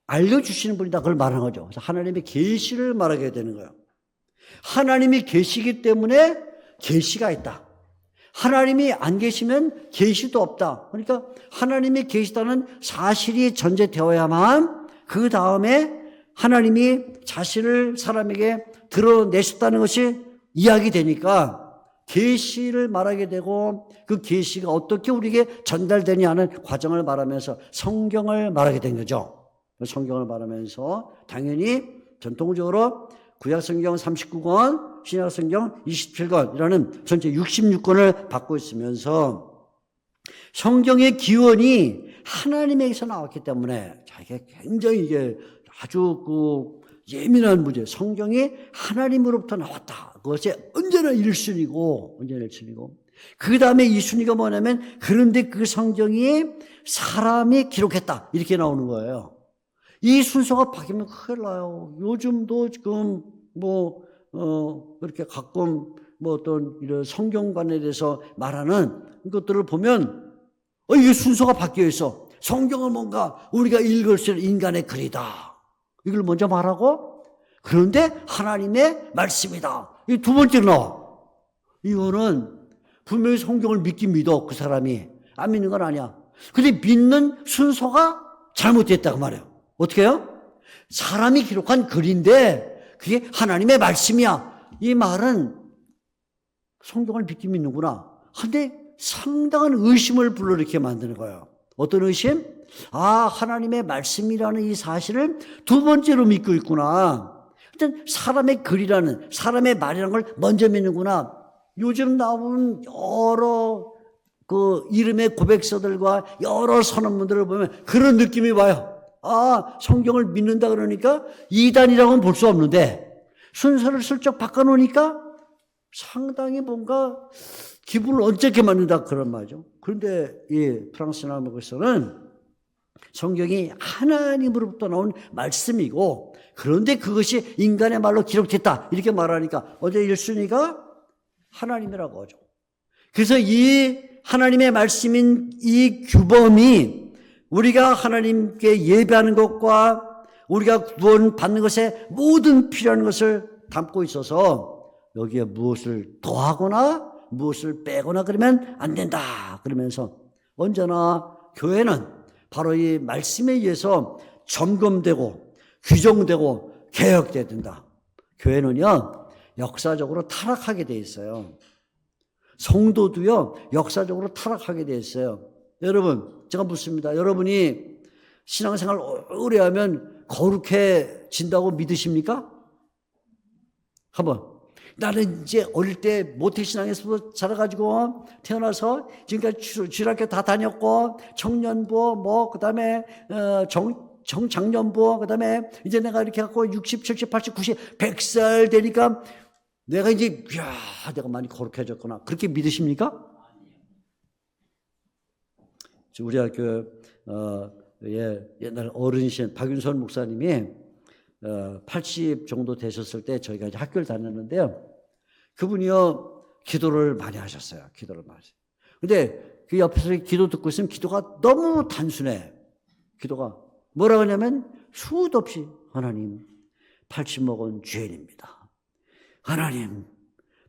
Speaker 1: 알려주시는 분이다. 그걸 말하는 거죠. 그래서 하나님의 계시를 말하게 되는 거예요. 하나님이 계시기 때문에 계시가 있다. 하나님이 안 계시면 계시도 없다. 그러니까 하나님이 계시다는 사실이 전제되어야만 그 다음에 하나님이 자신을 사람에게 드러내셨다는 것이 이야기되니까 계시를 말하게 되고 그 계시가 어떻게 우리에게 전달되냐 하는 과정을 말하면서 성경을 말하게 된 거죠. 성경을 말하면서 당연히 전통적으로 구약성경 39권, 신약성경 27권이라는 전체 66권을 받고 있으면서 성경의 기원이 하나님에게서 나왔기 때문에 이게 굉장히 이게 아주 예민한 문제. 성경이 하나님으로부터 나왔다. 그것이 언제나 1순위고, 그 다음에 2순위가 뭐냐면, 그런데 그 성경이 사람이 기록했다. 이렇게 나오는 거예요. 이 순서가 바뀌면 큰일 나요. 요즘도 지금 이렇게 가끔 뭐 어떤 이런 성경관에 대해서 말하는 것들을 보면 이게 순서가 바뀌어 있어. 성경은 뭔가 우리가 읽을 수 있는 인간의 글이다. 이걸 먼저 말하고, 그런데 하나님의 말씀이다. 이 두 번째로 나와. 이거는 분명히 성경을 믿긴 믿어, 그 사람이. 안 믿는 건 아니야. 근데 믿는 순서가 잘못됐다 그 말이에요. 어떻게 해요? 사람이 기록한 글인데 그게 하나님의 말씀이야. 이 말은 성경을 믿긴 믿는구나. 근데 상당한 의심을 불러일으키게 만드는 거예요. 어떤 의심? 하나님의 말씀이라는 이 사실을 두 번째로 믿고 있구나. 일단 사람의 글이라는, 사람의 말이라는 걸 먼저 믿는구나. 요즘 나오는 여러 이름의 고백서들과 여러 선언문들을 보면 그런 느낌이 와요. 성경을 믿는다 그러니까 이단이라고는 볼 수 없는데 순서를 슬쩍 바꿔놓으니까 상당히 뭔가 기분을 언짢게 만든다 그런 말이죠. 그런데 이 프랑스 나무에서는 성경이 하나님으로부터 나온 말씀이고, 그런데 그것이 인간의 말로 기록됐다 이렇게 말하니까 어제 1순위가 하나님이라고 하죠. 그래서 이 하나님의 말씀인 이 규범이 우리가 하나님께 예배하는 것과 우리가 구원 받는 것에 모든 필요한 것을 담고 있어서 여기에 무엇을 더하거나 무엇을 빼거나 그러면 안 된다 그러면서 언제나 교회는 바로 이 말씀에 의해서 점검되고 규정되고 개혁돼야 된다. 교회는요 역사적으로 타락하게 돼 있어요. 성도도요 역사적으로 타락하게 돼 있어요. 여러분, 제가 묻습니다. 여러분이 신앙생활 오래 하면 거룩해진다고 믿으십니까? 한번. 나는 이제 어릴 때 모태신앙에서 자라가지고 태어나서 지금까지 주일학교 다 다녔고, 청년부, 그 다음에, 정장년부, 그 다음에 이제 내가 이렇게 갖고 60, 70, 80, 90, 100살 되니까 내가 이제, 내가 많이 거룩해졌구나. 그렇게 믿으십니까? 우리 학교, 옛날 어른이신 박윤선 목사님이 80 정도 되셨을 때 저희가 이제 학교를 다녔는데요. 그분이요, 기도를 많이 하셨어요. 기도를 많이. 근데 그 옆에서 기도 듣고 있으면 기도가 너무 단순해. 기도가. 뭐라 하냐면 수도 없이 하나님, 80 먹은 죄인입니다. 하나님,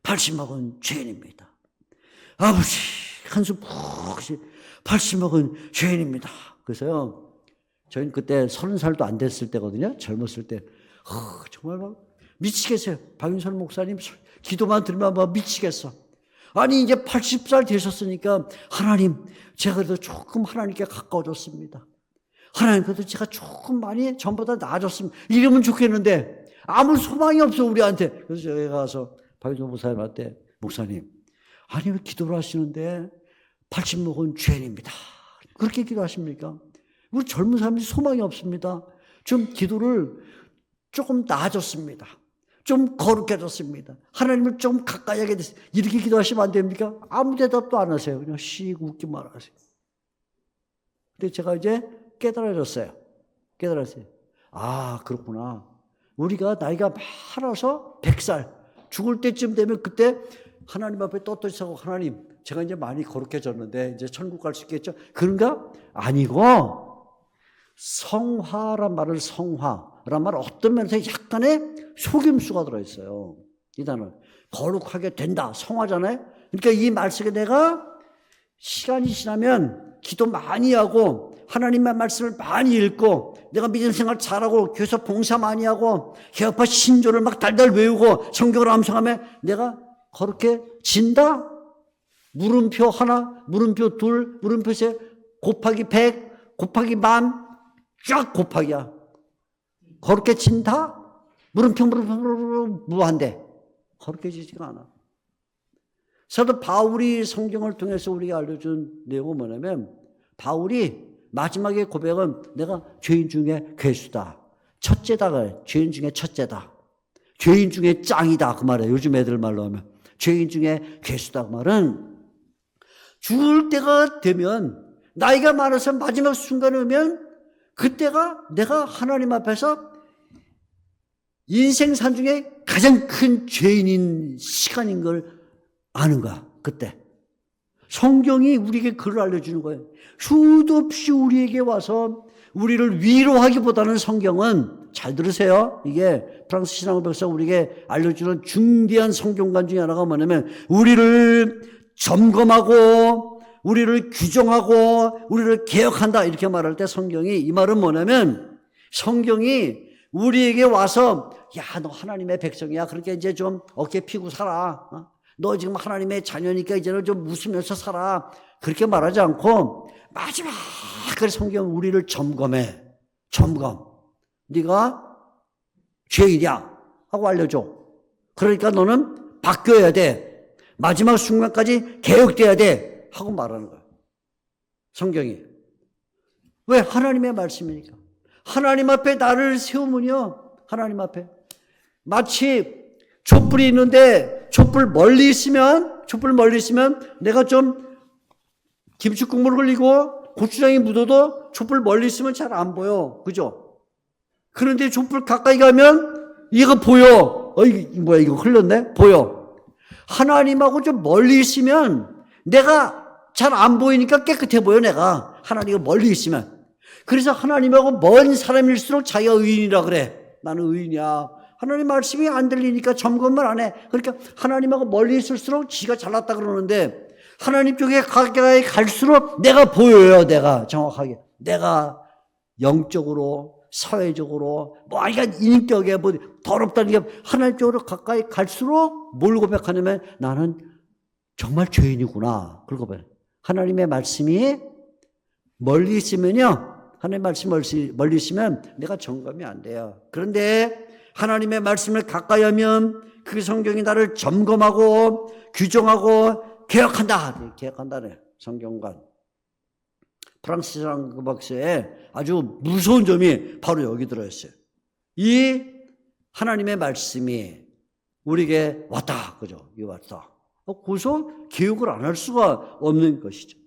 Speaker 1: 80 먹은 죄인입니다. 아버지, 한숨 푹 쉬, 80 먹은 죄인입니다. 그래서요, 저희는 그때 30살도 안 됐을 때거든요. 젊었을 때. 정말 막 미치겠어요. 박윤선 목사님 기도만 들으면 막 미치겠어. 아니, 이제 80살 되셨으니까 하나님, 제가 그래도 조금 하나님께 가까워졌습니다. 하나님, 그래도 제가 조금 많이 전보다 나아졌습니다. 이러면 좋겠는데 아무 소망이 없어, 우리한테. 그래서 제가 가서 박윤선 목사님한테, 목사님, 아니, 왜 기도를 하시는데 80 먹은 죄인입니다. 그렇게 기도하십니까? 우리 젊은 사람들이 소망이 없습니다. 좀 기도를 조금 나아졌습니다. 좀 거룩해졌습니다. 하나님을 좀 가까이 하게 됐어요. 이렇게 기도하시면 안 됩니까? 아무 대답도 안 하세요. 그냥 씩 웃기만 하세요. 근데 제가 이제 깨달았어요. 그렇구나. 우리가 나이가 많아서 100살 죽을 때쯤 되면 그때 하나님 앞에 떳떳이 서고, 하나님, 제가 이제 많이 거룩해졌는데 이제 천국 갈 수 있겠죠? 그런가? 아니고, 성화란 말은 성화란 말 어떤 면에서 약간의 속임수가 들어있어요. 이 단어. 거룩하게 된다. 성화잖아요. 그러니까 이 말씀에 내가 시간이 지나면 기도 많이 하고 하나님의 말씀을 많이 읽고 내가 믿음 생활 잘하고 교회에서 봉사 많이 하고 개업파 신조를 막 달달 외우고 성경을 암송하면 내가 거룩해진다? 물음표 하나, 물음표 둘, 물음표 셋, 곱하기 100, 곱하기 10,000, 쫙 곱하기야. 거룩해진다? 물음표 무한대. 거룩해지지가 않아. 사도 바울이 성경을 통해서 우리가 알려준 내용은 뭐냐면, 바울이 마지막에 고백은 내가 죄인 중에 괴수다. 첫째다. 죄인 중에 첫째다. 죄인 중에 짱이다. 그 말이에요. 요즘 애들 말로 하면. 죄인 중에 괴수다. 그 말은 죽을 때가 되면, 나이가 많아서 마지막 순간에 오면 그때가 내가 하나님 앞에서 인생산 중에 가장 큰 죄인인 시간인 걸 아는 거야, 그때. 성경이 우리에게 그걸 알려주는 거예요. 수도 없이 우리에게 와서 우리를 위로하기보다는 성경은, 잘 들으세요. 이게 프랑스 신앙백사 우리에게 알려주는 중대한 성경관 중에 하나가 뭐냐면, 우리를 점검하고 우리를 규정하고 우리를 개혁한다 이렇게 말할 때 성경이, 이 말은 뭐냐면 성경이 우리에게 와서 야, 너 하나님의 백성이야, 그러니까 이제 좀 어깨 피고 살아, 너 지금 하나님의 자녀니까 이제는 좀 웃으면서 살아, 그렇게 말하지 않고 마지막까지 성경은 우리를 점검해. 점검. 네가 죄인이야 하고 알려줘. 그러니까 너는 바뀌어야 돼, 마지막 순간까지 개혁돼야 돼 하고 말하는 거예요, 성경이. 왜? 하나님의 말씀이니까. 하나님 앞에 나를 세우면요, 하나님 앞에 마치 촛불이 있는데 촛불 멀리 있으면 내가 좀 김치국물 흘리고 고추장이 묻어도 촛불 멀리 있으면 잘 안 보여, 그죠? 그런데 촛불 가까이 가면 이거 보여. 이거 뭐야, 이거 흘렀네? 보여. 하나님하고 좀 멀리 있으면 내가 잘 안 보이니까 깨끗해 보여, 내가. 하나님과 멀리 있으면. 그래서 하나님하고 먼 사람일수록 자기가 의인이라 그래. 나는 의인이야. 하나님 말씀이 안 들리니까 점검을 안 해. 그러니까 하나님하고 멀리 있을수록 지가 잘났다 그러는데, 하나님 쪽에 가까이 갈수록 내가 보여요. 내가 정확하게. 내가 영적으로, 사회적으로, 인격에 더럽다니까 하나님 쪽으로 가까이 갈수록 뭘 고백하냐면 나는 정말 죄인이구나. 그걸 고백해. 하나님의 말씀이 멀리 있으면요, 하나님의 말씀이 멀리 있으면 내가 점검이 안 돼요. 그런데 하나님의 말씀을 가까이 하면 그 성경이 나를 점검하고 규정하고 개혁한다. 개혁한다네, 성경관. 프랑스 신앙박사의 아주 무서운 점이 바로 여기 들어있어요. 이 하나님의 말씀이 우리에게 왔다, 그죠? 이 왔다. 거기서 개혁을 안 할 수가 없는 것이죠.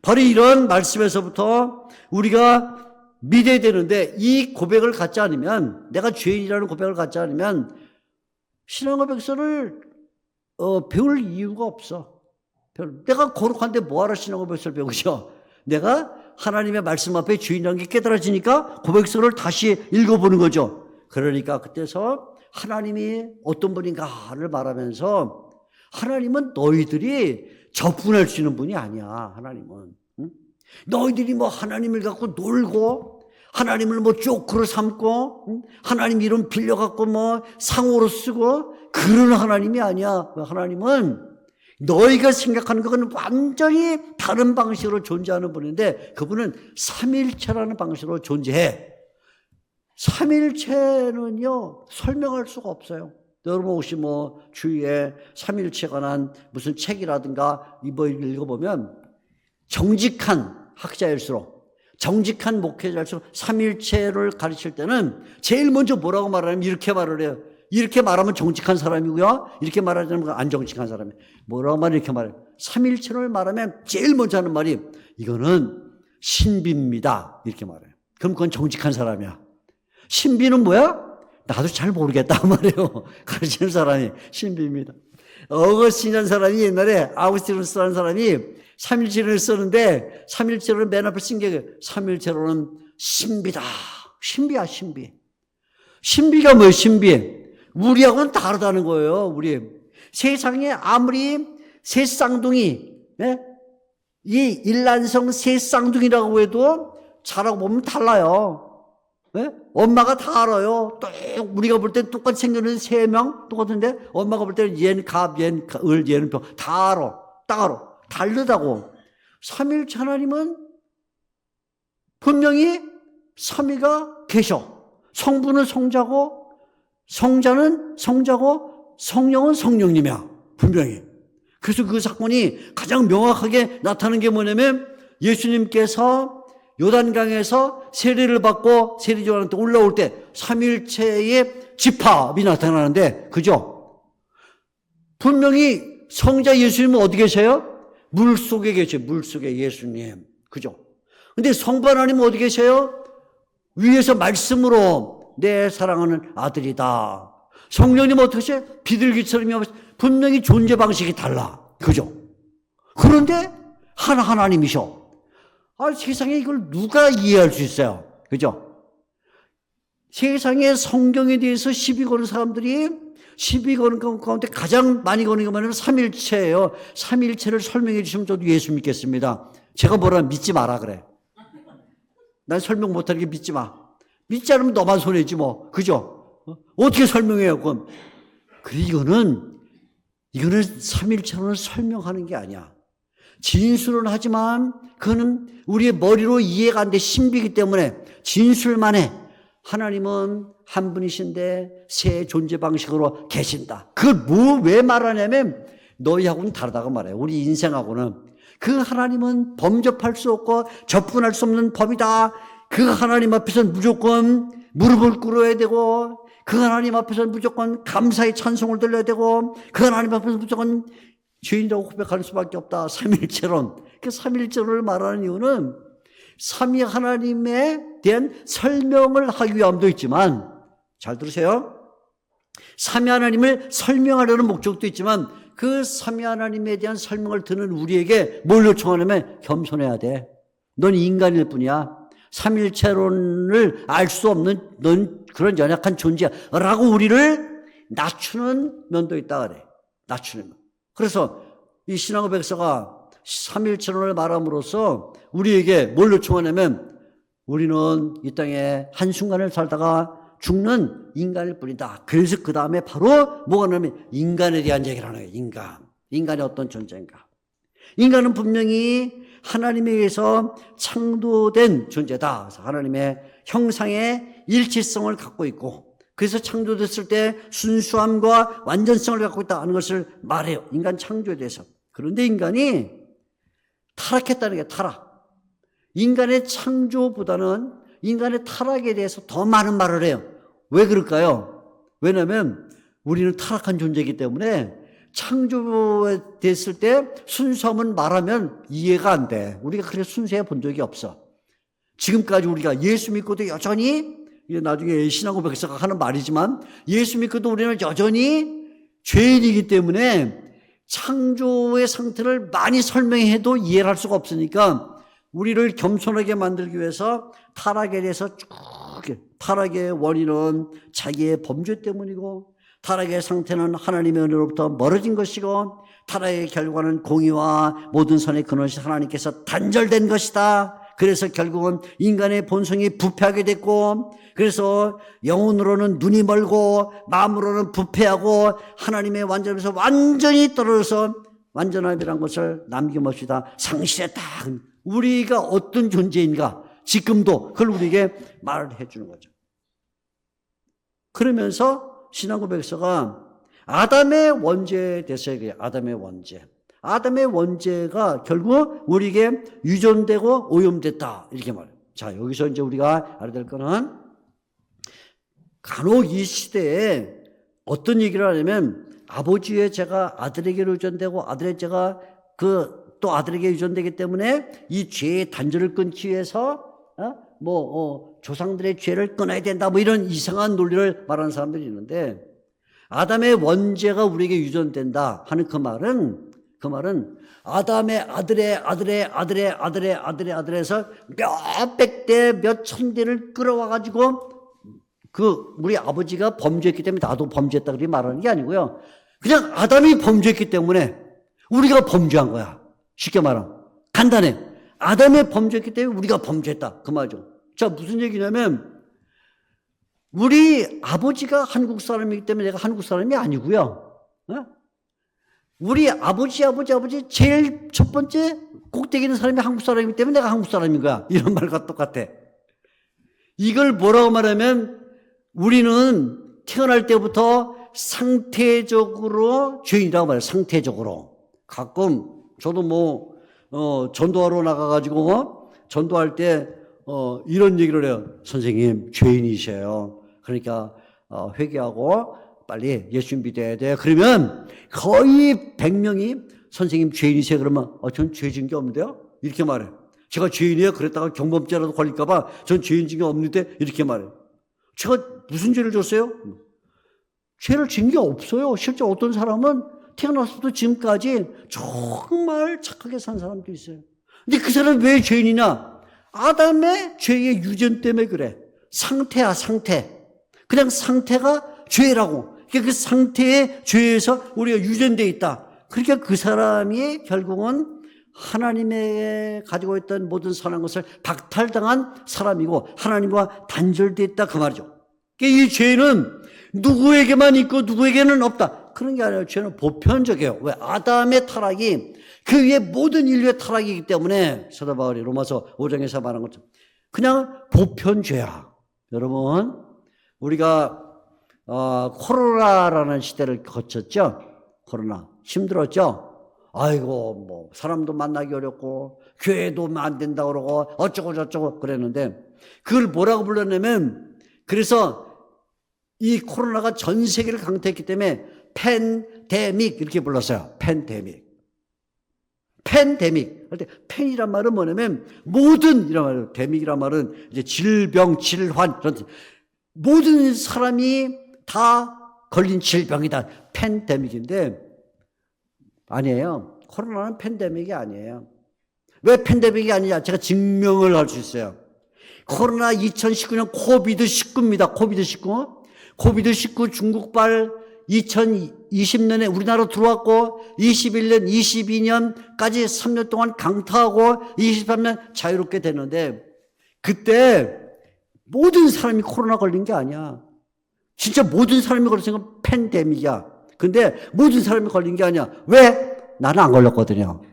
Speaker 1: 바로 이런 말씀에서부터 우리가 믿어야 되는데, 이 고백을 갖지 않으면, 내가 죄인이라는 고백을 갖지 않으면 신앙고백서를 배울 이유가 없어. 내가 거룩한데 뭐하러 신앙고백서를 배우죠? 내가 하나님의 말씀 앞에 죄인이라는 게 깨달아지니까 고백서를 다시 읽어보는 거죠. 그러니까 그때서 하나님이 어떤 분인가를 말하면서, 하나님은 너희들이 접근할 수 있는 분이 아니야. 하나님은, 응? 너희들이 뭐 하나님을 갖고 놀고 하나님을 뭐 조크로 삼고, 응? 하나님 이름 빌려갖고 뭐 상호로 쓰고 그런 하나님이 아니야. 하나님은 너희가 생각하는 것은 완전히 다른 방식으로 존재하는 분인데, 그분은 삼일체라는 방식으로 존재해. 삼일체는요, 설명할 수가 없어요. 여러분 혹시 뭐 주위에 삼일체에 관한 무슨 책이라든가 이거 읽어보면, 정직한 학자일수록, 정직한 목회자일수록 삼일체를 가르칠 때는 제일 먼저 뭐라고 말하냐면 이렇게 말을 해요. 이렇게 말하면 정직한 사람이고요, 이렇게 말하자면 안 정직한 사람이에요. 뭐라고 말해? 이렇게 말해요. 삼일체를 말하면 제일 먼저 하는 말이 이거는 신비입니다, 이렇게 말해요. 그럼 그건 정직한 사람이야. 신비는 뭐야? 나도 잘 모르겠다 말이에요. 가르치는 사람이 신비입니다. 어거스틴이라는 사람이 옛날에, 아우구스티누스라는 사람이 삼일체를 썼는데, 삼일체를 맨 앞에 쓴 게 삼일체로는 신비다. 신비야, 신비. 신비가 뭐예요, 신비? 우리하고는 다르다는 거예요, 우리. 세상에 아무리 새 쌍둥이, 네? 이 일란성 새 쌍둥이라고 해도 자라고 보면 달라요. 네? 엄마가 다 알아요. 또 우리가 볼 때 똑같이 생겼는 세 명 똑같은데, 엄마가 볼 때는 얘는 갑, 얘는 을, 얘는 병, 다 알아. 딱 알아. 다르다고. 삼일체 하나님은 분명히 삼위가 계셔. 성부는 성자고, 성자는 성자고, 성령은 성령님이야, 분명히. 그래서 그 사건이 가장 명확하게 나타나는 게 뭐냐면, 예수님께서 요단강에서 세례를 받고 세례요한한테 올라올 때 삼일체의 집합이 나타나는데, 그죠? 분명히 성자 예수님은 어디 계세요? 물 속에 계세요. 물 속에 예수님, 그죠? 근데 성부 하나님은 어디 계세요? 위에서 말씀으로 내 사랑하는 아들이다. 성령님 어떻게 비둘기처럼 분명히 존재 방식이 달라. 그죠? 그런데 하나님이셔. 세상에 이걸 누가 이해할 수 있어요? 그죠? 세상에 성경에 대해서 시비 거는 사람들이 시비 거는 가운데 가장 많이 거는 게 뭐냐면 삼일체예요. 삼일체를 설명해 주시면 저도 예수 믿겠습니다. 제가 뭐라 믿지 마라 그래. 난 설명 못하는 게 믿지 마. 믿지 않으면 너만 손해지 뭐. 그죠? 어떻게 설명해요 그럼? 그래 이거는 삼일체로는 설명하는 게 아니야. 진술은 하지만 그거는 우리의 머리로 이해가 안 돼. 신비이기 때문에 진술만 해. 하나님은 한 분이신데 새 존재 방식으로 계신다. 그걸 왜 말하냐면 너희하고는 다르다고 말해요. 우리 인생하고는. 그 하나님은 범접할 수 없고 접근할 수 없는 법이다. 그 하나님 앞에서는 무조건 무릎을 꿇어야 되고 그 하나님 앞에서는 무조건 감사의 찬송을 들려야 되고 그 하나님 앞에서 무조건 죄인이라고 고백할 수밖에 없다. 삼일체론. 그 삼일체론을 말하는 이유는 삼위 하나님에 대한 설명을 하기 위함도 있지만 잘 들으세요. 삼위 하나님을 설명하려는 목적도 있지만 그 삼위 하나님에 대한 설명을 듣는 우리에게 뭘 요청하냐면 겸손해야 돼. 넌 인간일 뿐이야. 삼일체론을 알 수 없는 넌 그런 연약한 존재야 라고 우리를 낮추는 면도 있다 그래. 낮추는 면. 그래서 이 신앙의 백서가 삼일체론을 말함으로써 우리에게 뭘 요청하냐면 우리는 이 땅에 한순간을 살다가 죽는 인간일 뿐이다. 그래서 그 다음에 바로 뭐가 나오냐면 인간에 대한 얘기를 하는 거예요. 인간이 어떤 존재인가. 인간은 분명히 하나님에 의해서 창조된 존재다. 그래서 하나님의 형상의 일치성을 갖고 있고 그래서 창조됐을 때 순수함과 완전성을 갖고 있다는 것을 말해요. 인간 창조에 대해서. 그런데 인간이 타락했다는 게 타락. 인간의 창조보다는 인간의 타락에 대해서 더 많은 말을 해요. 왜 그럴까요? 왜냐하면 우리는 타락한 존재이기 때문에 창조됐을 때 순수함은 말하면 이해가 안 돼. 우리가 그렇게 순수해 본 적이 없어. 지금까지 우리가 예수 믿고도 여전히 나중에 신앙고백서가 하는 말이지만 예수 믿고도 우리는 여전히 죄인이기 때문에 창조의 상태를 많이 설명해도 이해를 할 수가 없으니까 우리를 겸손하게 만들기 위해서 타락에 대해서 쭉 타락의 원인은 자기의 범죄 때문이고 타락의 상태는 하나님의 은혜로부터 멀어진 것이고 타락의 결과는 공의와 모든 선의 근원이신 하나님께서 단절된 것이다. 그래서 결국은 인간의 본성이 부패하게 됐고 그래서 영혼으로는 눈이 멀고 마음으로는 부패하고 하나님의 완전에서 완전히 떨어져서 완전함이란 것을 남김없이 다 상실했다. 우리가 어떤 존재인가 지금도 그걸 우리에게 말을 해주는 거죠. 그러면서 신앙고백서가 아담의 원죄에 대해서 얘기해요. 아담의 원죄. 아담의 원죄가 결국 우리에게 유전되고 오염됐다. 이렇게 말해요. 자, 여기서 이제 우리가 알아야 될 거는 간혹 이 시대에 어떤 얘기를 하냐면 아버지의 죄가 아들에게로 유전되고 아들의 죄가 또 아들에게 유전되기 때문에 이 죄의 단절을 끊기 위해서 조상들의 죄를 끊어야 된다. 뭐 이런 이상한 논리를 말하는 사람들이 있는데 아담의 원죄가 우리에게 유전된다 하는 그 말은 아담의 아들에서 몇백 대, 몇천 대를 끌어와가지고 우리 아버지가 범죄했기 때문에 나도 범죄했다 그렇게 말하는 게 아니고요. 그냥 아담이 범죄했기 때문에 우리가 범죄한 거야. 쉽게 말하면. 간단해. 아담이 범죄했기 때문에 우리가 범죄했다. 그 말이죠. 자, 무슨 얘기냐면 우리 아버지가 한국 사람이기 때문에 내가 한국 사람이 아니고요. 우리 아버지 제일 첫 번째 꼭대기 있는 사람이 한국 사람이기 때문에 내가 한국 사람인 거야. 이런 말과 똑같아. 이걸 뭐라고 말하면 우리는 태어날 때부터 상태적으로 죄인이라고 말해요. 상태적으로. 가끔 저도 전도하러 나가가지고 전도할 때 이런 얘기를 해요. 선생님 죄인이셔요. 그러니까 회개하고 빨리 예수 믿어야 돼. 그러면 거의 100명이 선생님 죄인이세요. 그러면 전 죄 지은 게 없는데요. 이렇게 말해요. 제가 죄인이에요. 그랬다가 경범죄라도 걸릴까 봐 전 죄인 지은 게 없는데 이렇게 말해요. 제가 무슨 죄를 졌어요? 죄를 진 게 없어요. 실제 어떤 사람은 태어나서부터 지금까지 정말 착하게 산 사람도 있어요. 근데 그 사람이 왜 죄인이냐? 아담의 죄의 유전 때문에 그래. 상태야, 상태. 그냥 상태가 죄라고. 그러니까 그 상태의 죄에서 우리가 유전되어 있다. 그러니까 그 사람이 결국은 하나님의 가지고 있던 모든 선한 것을 박탈당한 사람이고 하나님과 단절되어 있다 그 말이죠. 그러니까 이 죄는 누구에게만 있고 누구에게는 없다. 그런 게 아니라 죄는 보편적이에요. 왜? 아담의 타락이 그 위에 모든 인류의 타락이기 때문에 사도 바울이 로마서 5장에서 말한 것처럼 그냥 보편죄야. 여러분 우리가 코로나라는 시대를 거쳤죠. 코로나 힘들었죠. 아이고 뭐 사람도 만나기 어렵고 교회도 안 된다 그러고 어쩌고 저쩌고 그랬는데 그걸 뭐라고 불렀냐면 그래서 이 코로나가 전 세계를 강타했기 때문에 팬데믹 이렇게 불렀어요. 팬데믹. 팬데믹. 팬이란 말은 뭐냐면 모든 이란 말이에요. 데믹이란 말은 이제 질병, 질환 이런 모든 사람이 다 걸린 질병이다. 팬데믹인데 아니에요. 코로나는 팬데믹이 아니에요. 왜 팬데믹이 아니냐? 제가 증명을 할 수 있어요. 코로나 2019년 코비드19입니다. 코비드19. 코비드19 중국발 2020년에 우리나라 들어왔고 21년, 22년까지 3년 동안 강타하고 23년 자유롭게 됐는데 그때 모든 사람이 코로나 걸린 게 아니야. 진짜 모든 사람이 걸렸으니까 팬데믹이야. 근데 모든 사람이 걸린 게 아니야. 왜? 나는 안 걸렸거든요.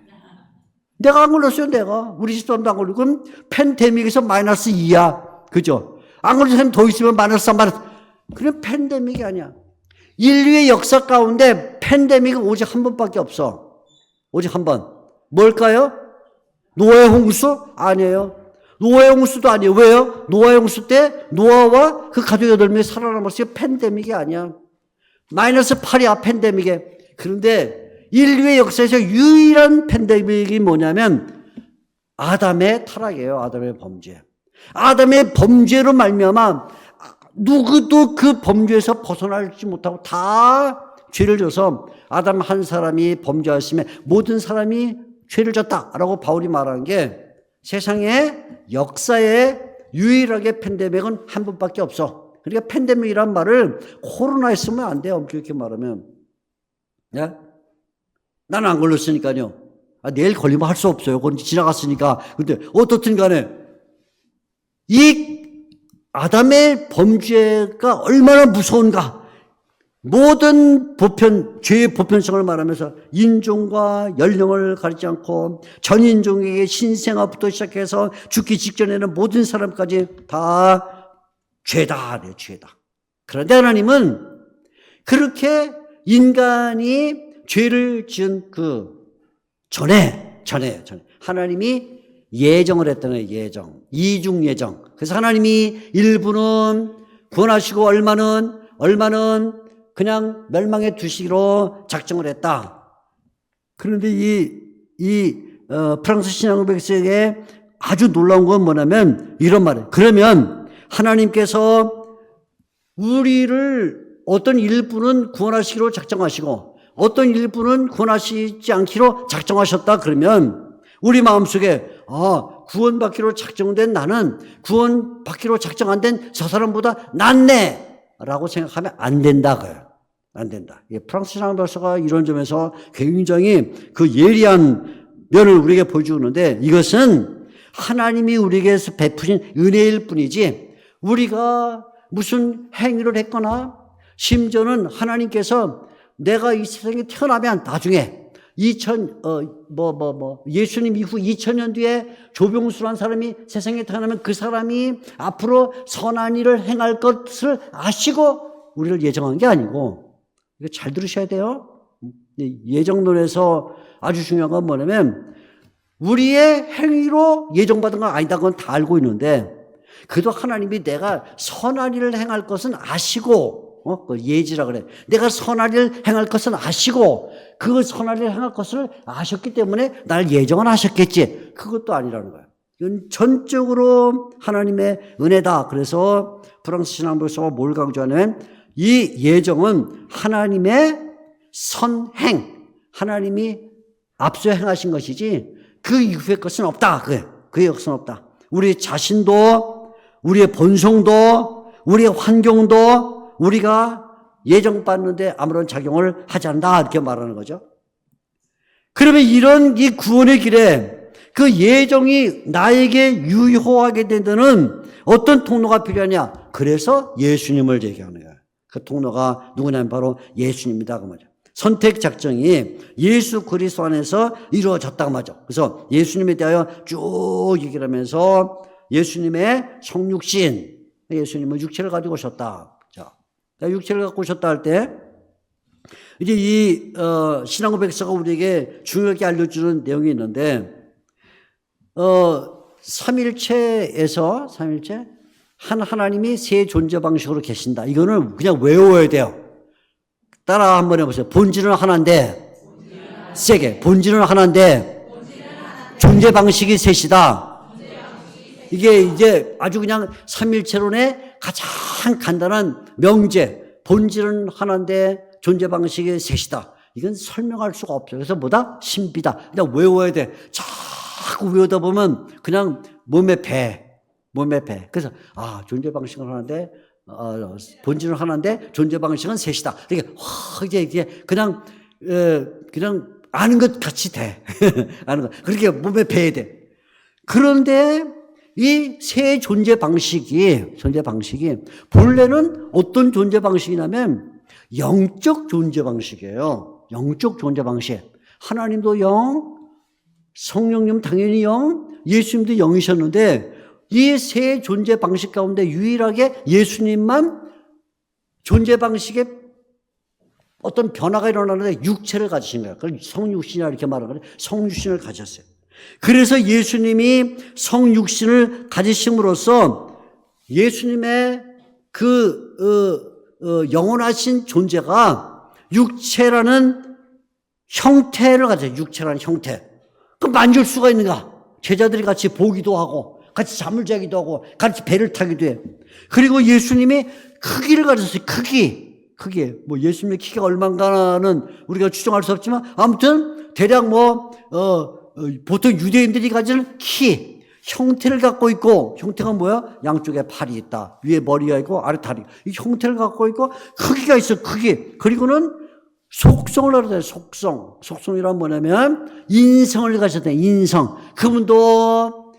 Speaker 1: 내가 안 걸렸어요, 내가. 우리 집사람도 안 걸리고. 그럼 팬데믹에서 마이너스 2야. 그죠? 안 걸린 사람이 더 있으면 마이너스 3, 마이너스. 그럼 팬데믹이 아니야. 인류의 역사 가운데 팬데믹은 오직 한 번밖에 없어. 오직 한 번. 뭘까요? 노아의 홍수? 아니에요. 노아의 홍수도 아니에요. 왜요? 노아의 홍수 때 노아와 그 가족 8명이 살아남았어요. 팬데믹이 아니야. 마이너스 8이야, 팬데믹에. 그런데 인류의 역사에서 유일한 팬데믹이 뭐냐면 아담의 타락이에요. 아담의 범죄. 아담의 범죄로 말미암아 누구도 그 범죄에서 벗어나지 못하고 다 죄를 져서 아담 한 사람이 범죄하심에 모든 사람이 죄를 졌다라고 바울이 말하는 게 세상의 역사에 유일하게 팬데믹은 한 번밖에 없어. 그러니까 팬데믹이란 말을 코로나에 쓰면 안 돼요. 엄격히 말하면. 네? 나는 안 걸렸으니까요. 내일 걸리면 할 수 없어요. 그건 지나갔으니까. 근데 어떻든 간에 이 아담의 범죄가 얼마나 무서운가. 모든 죄의 보편성을 말하면서 인종과 연령을 가리지 않고 전인종에게 신생아부터 시작해서 죽기 직전에는 모든 사람까지 다 죄다. 죄다. 그런데 하나님은 그렇게 인간이 죄를 지은 그 전에 하나님이 예정을 했다는 예정. 이중 예정. 그래서 하나님이 일부는 구원하시고 얼마는 그냥 멸망에 두시기로 작정을 했다. 그런데 프랑스 신앙백성에게 아주 놀라운 건 뭐냐면 이런 말이에요. 그러면 하나님께서 우리를 어떤 일부는 구원하시기로 작정하시고 어떤 일부는 구원하시지 않기로 작정하셨다 그러면 우리 마음속에 구원받기로 작정된 나는 구원받기로 작정 안 된 저 사람보다 낫네 라고 생각하면 안 된다 그래요. 안 된다. 프랑스 신앙백서가 이런 점에서 굉장히 그 예리한 면을 우리에게 보여주는데 이것은 하나님이 우리에게서 베푸신 은혜일 뿐이지 우리가 무슨 행위를 했거나 심지어는 하나님께서 내가 이 세상에 태어나면 나중에 예수님 이후 2000년 뒤에 조병수라는 사람이 세상에 태어나면 그 사람이 앞으로 선한 일을 행할 것을 아시고 우리를 예정한 게 아니고 이거 잘 들으셔야 돼요. 예정론에서 아주 중요한 건 뭐냐면 우리의 행위로 예정받은 건 아니다. 그건 다 알고 있는데 그래도 하나님이 내가 선한 일을 행할 것은 아시고 그 예지라 그래. 내가 선한 일을 행할 것은 아시고 그 선한 일을 행할 것을 아셨기 때문에 날 예정은 하셨겠지. 그것도 아니라는 거야. 이건 전적으로 하나님의 은혜다. 그래서 프랑스 신앙부에서 뭘 강조하냐면 이 예정은 하나님의 선행, 하나님이 앞서 행하신 것이지 그 이후의 것은 없다. 그의 것은 없다. 우리 자신도, 우리의 본성도, 우리의 환경도 우리가 예정받는데 아무런 작용을 하지 않는다. 이렇게 말하는 거죠. 그러면 이런 이 구원의 길에 그 예정이 나에게 유효하게 된 데는 어떤 통로가 필요하냐? 그래서 예수님을 얘기하는 거예요. 그 통로가 누구냐면 바로 예수님이다. 그 말이에요. 선택 작정이 예수 그리스도 안에서 이루어졌다고 말이죠. 그래서 예수님에 대하여 쭉 얘기를 하면서 예수님의 성육신, 예수님은 육체를 가지고 오셨다. 자, 육체를 갖고 오셨다 할 때 이제 이 신앙 고백서가 우리에게 중요하게 알려주는 내용이 있는데 삼일체에서 한 하나님이 세 존재 방식으로 계신다. 이거는 그냥 외워야 돼요. 따라 한번 해보세요. 본질은 하나인데 세게 본질은 하나인데 존재 방식이 셋이다. 이게 이제 아주 그냥 삼일체론의 가장 간단한 명제. 본질은 하나인데 존재 방식이 셋이다. 이건 설명할 수가 없어요. 그래서 뭐다? 신비다. 그냥 외워야 돼. 자꾸 외우다 보면 그냥 몸에 배. 그래서 존재 방식은 하나인데 본질은 하나인데 존재 방식은 셋이다. 이게 그냥 아는 것 같이 돼. 아는 것. 그렇게 몸에 배야 돼. 그런데 이 세 존재 방식이 본래는 어떤 존재 방식이냐면 영적 존재 방식이에요. 영적 존재 방식. 하나님도 영, 성령님 당연히 영, 예수님도 영이셨는데 이 세 존재 방식 가운데 유일하게 예수님만 존재 방식에 어떤 변화가 일어나는데 육체를 가지신 거예요. 그걸 성육신이라 이렇게 말하는 거예요. 성육신을 가졌어요. 그래서 예수님이 성육신을 가지심으로써 예수님의 영원하신 존재가 육체라는 형태를 가져요. 육체라는 형태. 그럼 만질 수가 있는가? 제자들이 같이 보기도 하고 같이 잠을 자기도 하고 같이 배를 타기도 해요. 그리고 예수님이 크기를 가졌어요. 크기. 뭐 예수님의 키가 얼마인가는 우리가 추정할 수 없지만 아무튼 대략 보통 유대인들이 가지는 키, 형태를 갖고 있고 형태가 뭐야? 양쪽에 팔이 있다. 위에 머리가 있고 아래 다리. 이 형태를 갖고 있고 크기가 있어. 크기. 그리고는 속성을 알아야 속성. 속성이란 뭐냐면 인성을 가졌다. 인성. 그분도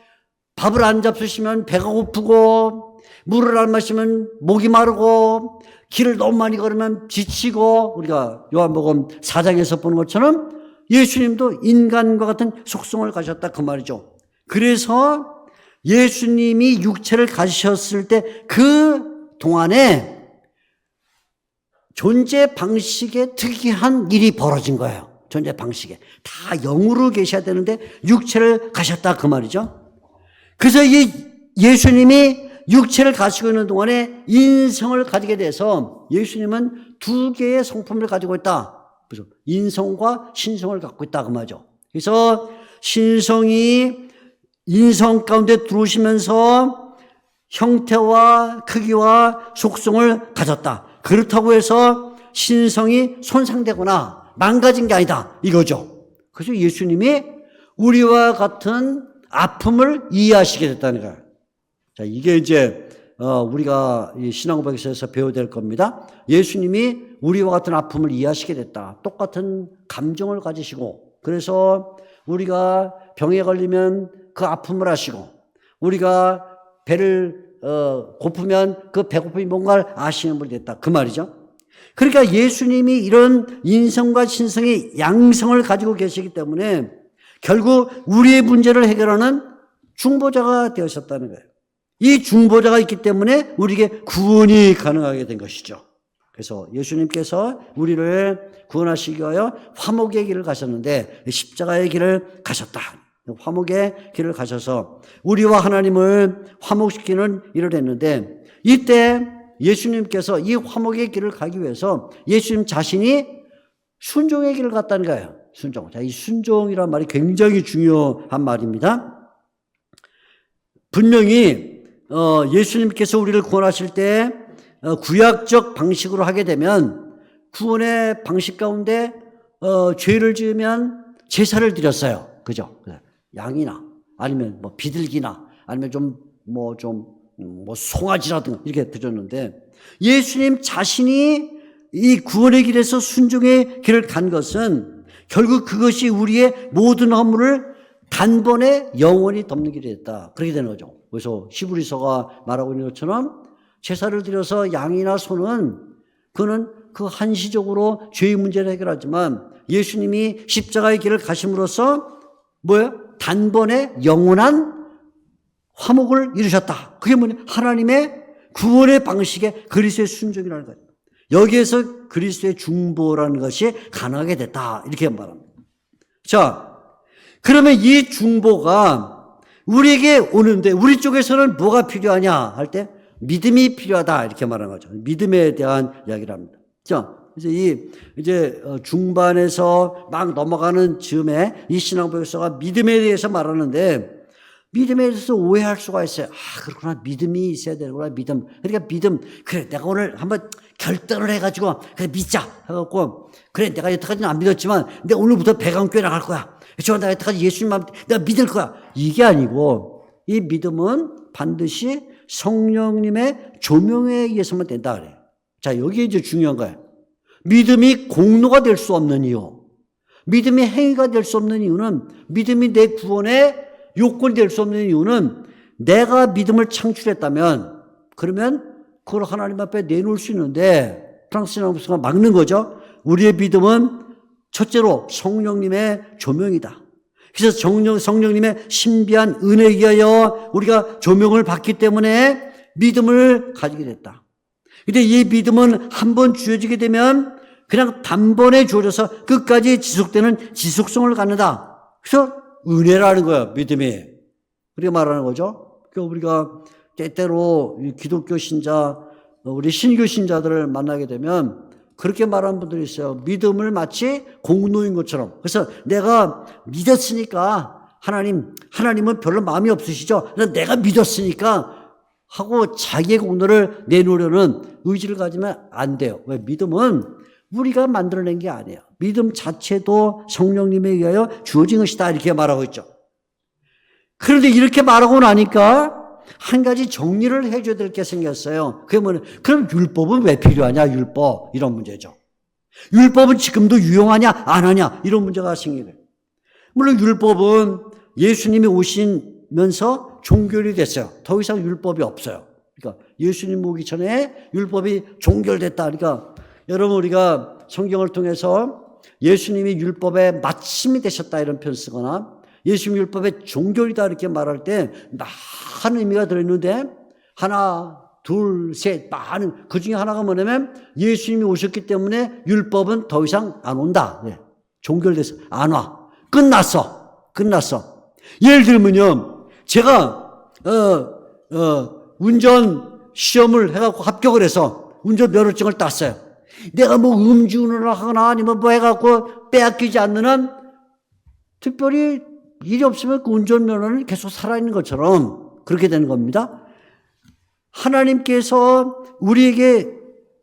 Speaker 1: 밥을 안 잡수시면 배가 고프고 물을 안 마시면 목이 마르고 길을 너무 많이 걸으면 지치고 우리가 요한복음 4장에서 보는 것처럼 예수님도 인간과 같은 속성을 가졌다 그 말이죠. 그래서 예수님이 육체를 가지셨을 때 그 동안에 존재 방식에 특이한 일이 벌어진 거예요. 존재 방식에. 다 영으로 계셔야 되는데 육체를 가셨다 그 말이죠. 그래서 이 예수님이 육체를 가지고 있는 동안에 인성을 가지게 돼서 예수님은 두 개의 성품을 가지고 있다. 그죠? 인성과 신성을 갖고 있다 그 말이죠. 그래서 신성이 인성 가운데 들어오시면서 형태와 크기와 속성을 가졌다. 그렇다고 해서 신성이 손상되거나 망가진 게 아니다 이거죠. 그래서 예수님이 우리와 같은 아픔을 이해하시게 됐다는 거예요. 자, 이게 이제 우리가 이 신앙고백에서 배워야 될 겁니다. 예수님이 우리와 같은 아픔을 이해하시게 됐다. 똑같은 감정을 가지시고 그래서 우리가 병에 걸리면 그 아픔을 아시고 우리가 배를 고프면 그 배고픔이 뭔가를 아시는 분이 됐다. 그 말이죠. 그러니까 예수님이 이런 인성과 신성의 양성을 가지고 계시기 때문에 결국 우리의 문제를 해결하는 중보자가 되셨다는 거예요. 이 중보자가 있기 때문에 우리에게 구원이 가능하게 된 것이죠. 그래서 예수님께서 우리를 구원하시기 위하여 화목의 길을 가셨는데 십자가의 길을 가셨다. 화목의 길을 가셔서 우리와 하나님을 화목시키는 일을 했는데 이때 예수님께서 이 화목의 길을 가기 위해서 예수님 자신이 순종의 길을 갔다는 거예요. 순종. 자, 이 순종이란 말이 굉장히 중요한 말입니다. 분명히 예수님께서 우리를 구원하실 때 구약적 방식으로 하게 되면 구원의 방식 가운데 죄를 지으면 제사를 드렸어요. 그죠? 양이나 아니면 뭐 비둘기나 아니면 송아지라든가 이렇게 드렸는데 예수님 자신이 이 구원의 길에서 순종의 길을 간 것은 결국 그것이 우리의 모든 허물을 단번에 영원히 덮는 길이 됐다. 그렇게 되는 거죠. 그래서 히브리서가 말하고 있는 것처럼 제사를 드려서 양이나 소는 그는 그 한시적으로 죄의 문제를 해결하지만 예수님이 십자가의 길을 가심으로써 단번에 영원한 화목을 이루셨다. 그게 뭐냐? 하나님의 구원의 방식에 그리스도의 순종이라는 거예요. 여기에서 그리스도의 중보라는 것이 가능하게 됐다. 이렇게 말합니다. 자, 그러면 이 중보가 우리에게 오는데 우리 쪽에서는 뭐가 필요하냐 할 때 믿음이 필요하다. 이렇게 말하는 거죠. 믿음에 대한 이야기를 합니다. 자, 이제 중반에서 막 넘어가는 즈음에 이 신앙복음서가 믿음에 대해서 말하는데 믿음에 대해서 오해할 수가 있어요. 그렇구나. 믿음이 있어야 되는구나. 믿음. 그러니까 믿음. 그래, 내가 오늘 한번 결단을 해가지고, 그래, 믿자. 해갖고, 그래, 내가 여태까지는 안 믿었지만, 내가 오늘부터 배강교회 나갈 거야. 내가 여태까지 예수님만 내가 믿을 거야. 이게 아니고, 이 믿음은 반드시 성령님의 조명에 의해서만 된다. 그래요. 자, 여기 이제 중요한 거예요. 믿음이 공로가 될 수 없는 이유. 믿음이 행위가 될 수 없는 이유는 믿음이 내 구원의 요건이 될 수 없는 이유는 내가 믿음을 창출했다면 그러면 그걸 하나님 앞에 내놓을 수 있는데 프랑스 신앙복음서가 막는 거죠. 우리의 믿음은 첫째로 성령님의 조명이다. 그래서 성령님의 신비한 은혜에 의하여 우리가 조명을 받기 때문에 믿음을 가지게 됐다. 근데 이 믿음은 한번 주어지게 되면 그냥 단번에 주어져서 끝까지 지속되는 지속성을 갖는다. 그래서 은혜라는 거야, 믿음이. 그렇게 말하는 거죠. 그러니까 우리가 때때로 기독교 신자, 우리 신교 신자들을 만나게 되면 그렇게 말하는 분들이 있어요. 믿음을 마치 공로인 것처럼. 그래서 내가 믿었으니까 하나님은 별로 마음이 없으시죠. 내가 믿었으니까 하고 자기의 공로를 내놓으려는 의지를 가지면 안 돼요. 왜? 믿음은 우리가 만들어낸 게 아니에요. 믿음 자체도 성령님에 의하여 주어진 것이다. 이렇게 말하고 있죠. 그런데 이렇게 말하고 나니까 한 가지 정리를 해줘야 될 게 생겼어요. 그게 뭐냐? 그럼 율법은 왜 필요하냐? 율법. 이런 문제죠. 율법은 지금도 유용하냐? 안 하냐? 이런 문제가 생기는 거예요. 물론 율법은 예수님이 오시면서 종결이 됐어요. 더 이상 율법이 없어요. 그러니까 예수님 오기 전에 율법이 종결됐다. 그러니까 여러분 우리가 성경을 통해서 예수님이 율법의 마침이 되셨다 이런 표현 쓰거나 예수님 율법의 종결이다 이렇게 말할 때 많은 의미가 들어있는데 하나, 둘, 셋 많은 그 중에 하나가 뭐냐면 예수님이 오셨기 때문에 율법은 더 이상 안 온다. 네. 종결돼서 안 와. 끝났어. 예를 들면요. 제가 운전 시험을 해갖고 합격을 해서 운전 면허증을 땄어요. 내가 뭐 음주운전을 하거나 아니면 뭐 해갖고 빼앗기지 않는 한 특별히 일이 없으면 그 운전면허는 계속 살아있는 것처럼 그렇게 되는 겁니다. 하나님께서 우리에게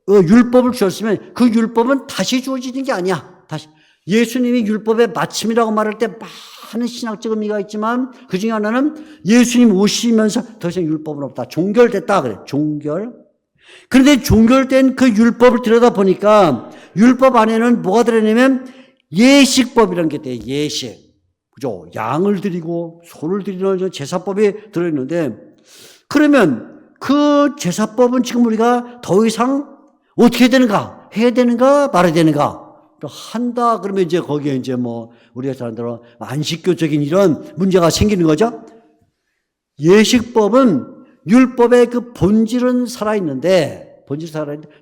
Speaker 1: 율법을 주셨으면 그 율법은 다시 주어지는 게 아니야. 다시 예수님이 율법의 마침이라고 말할 때 많은 신학적 의미가 있지만 그 중에 하나는 예수님 오시면서 더 이상 율법은 없다. 종결됐다 그래. 종결. 그런데 종결된 그 율법을 들여다보니까 율법 안에는 뭐가 들어있냐면 예식법이라는 게 돼요. 예식. 그죠? 양을 드리고 소를 드리는 제사법이 들어있는데 그러면 그 제사법은 지금 우리가 더 이상 어떻게 되는가? 해야 되는가? 말아야 되는가? 한다 그러면 이제 거기에 이제 뭐 우리가 잘 들어 안식교적인 이런 문제가 생기는 거죠. 예식법은 율법의 그 본질은 살아있는데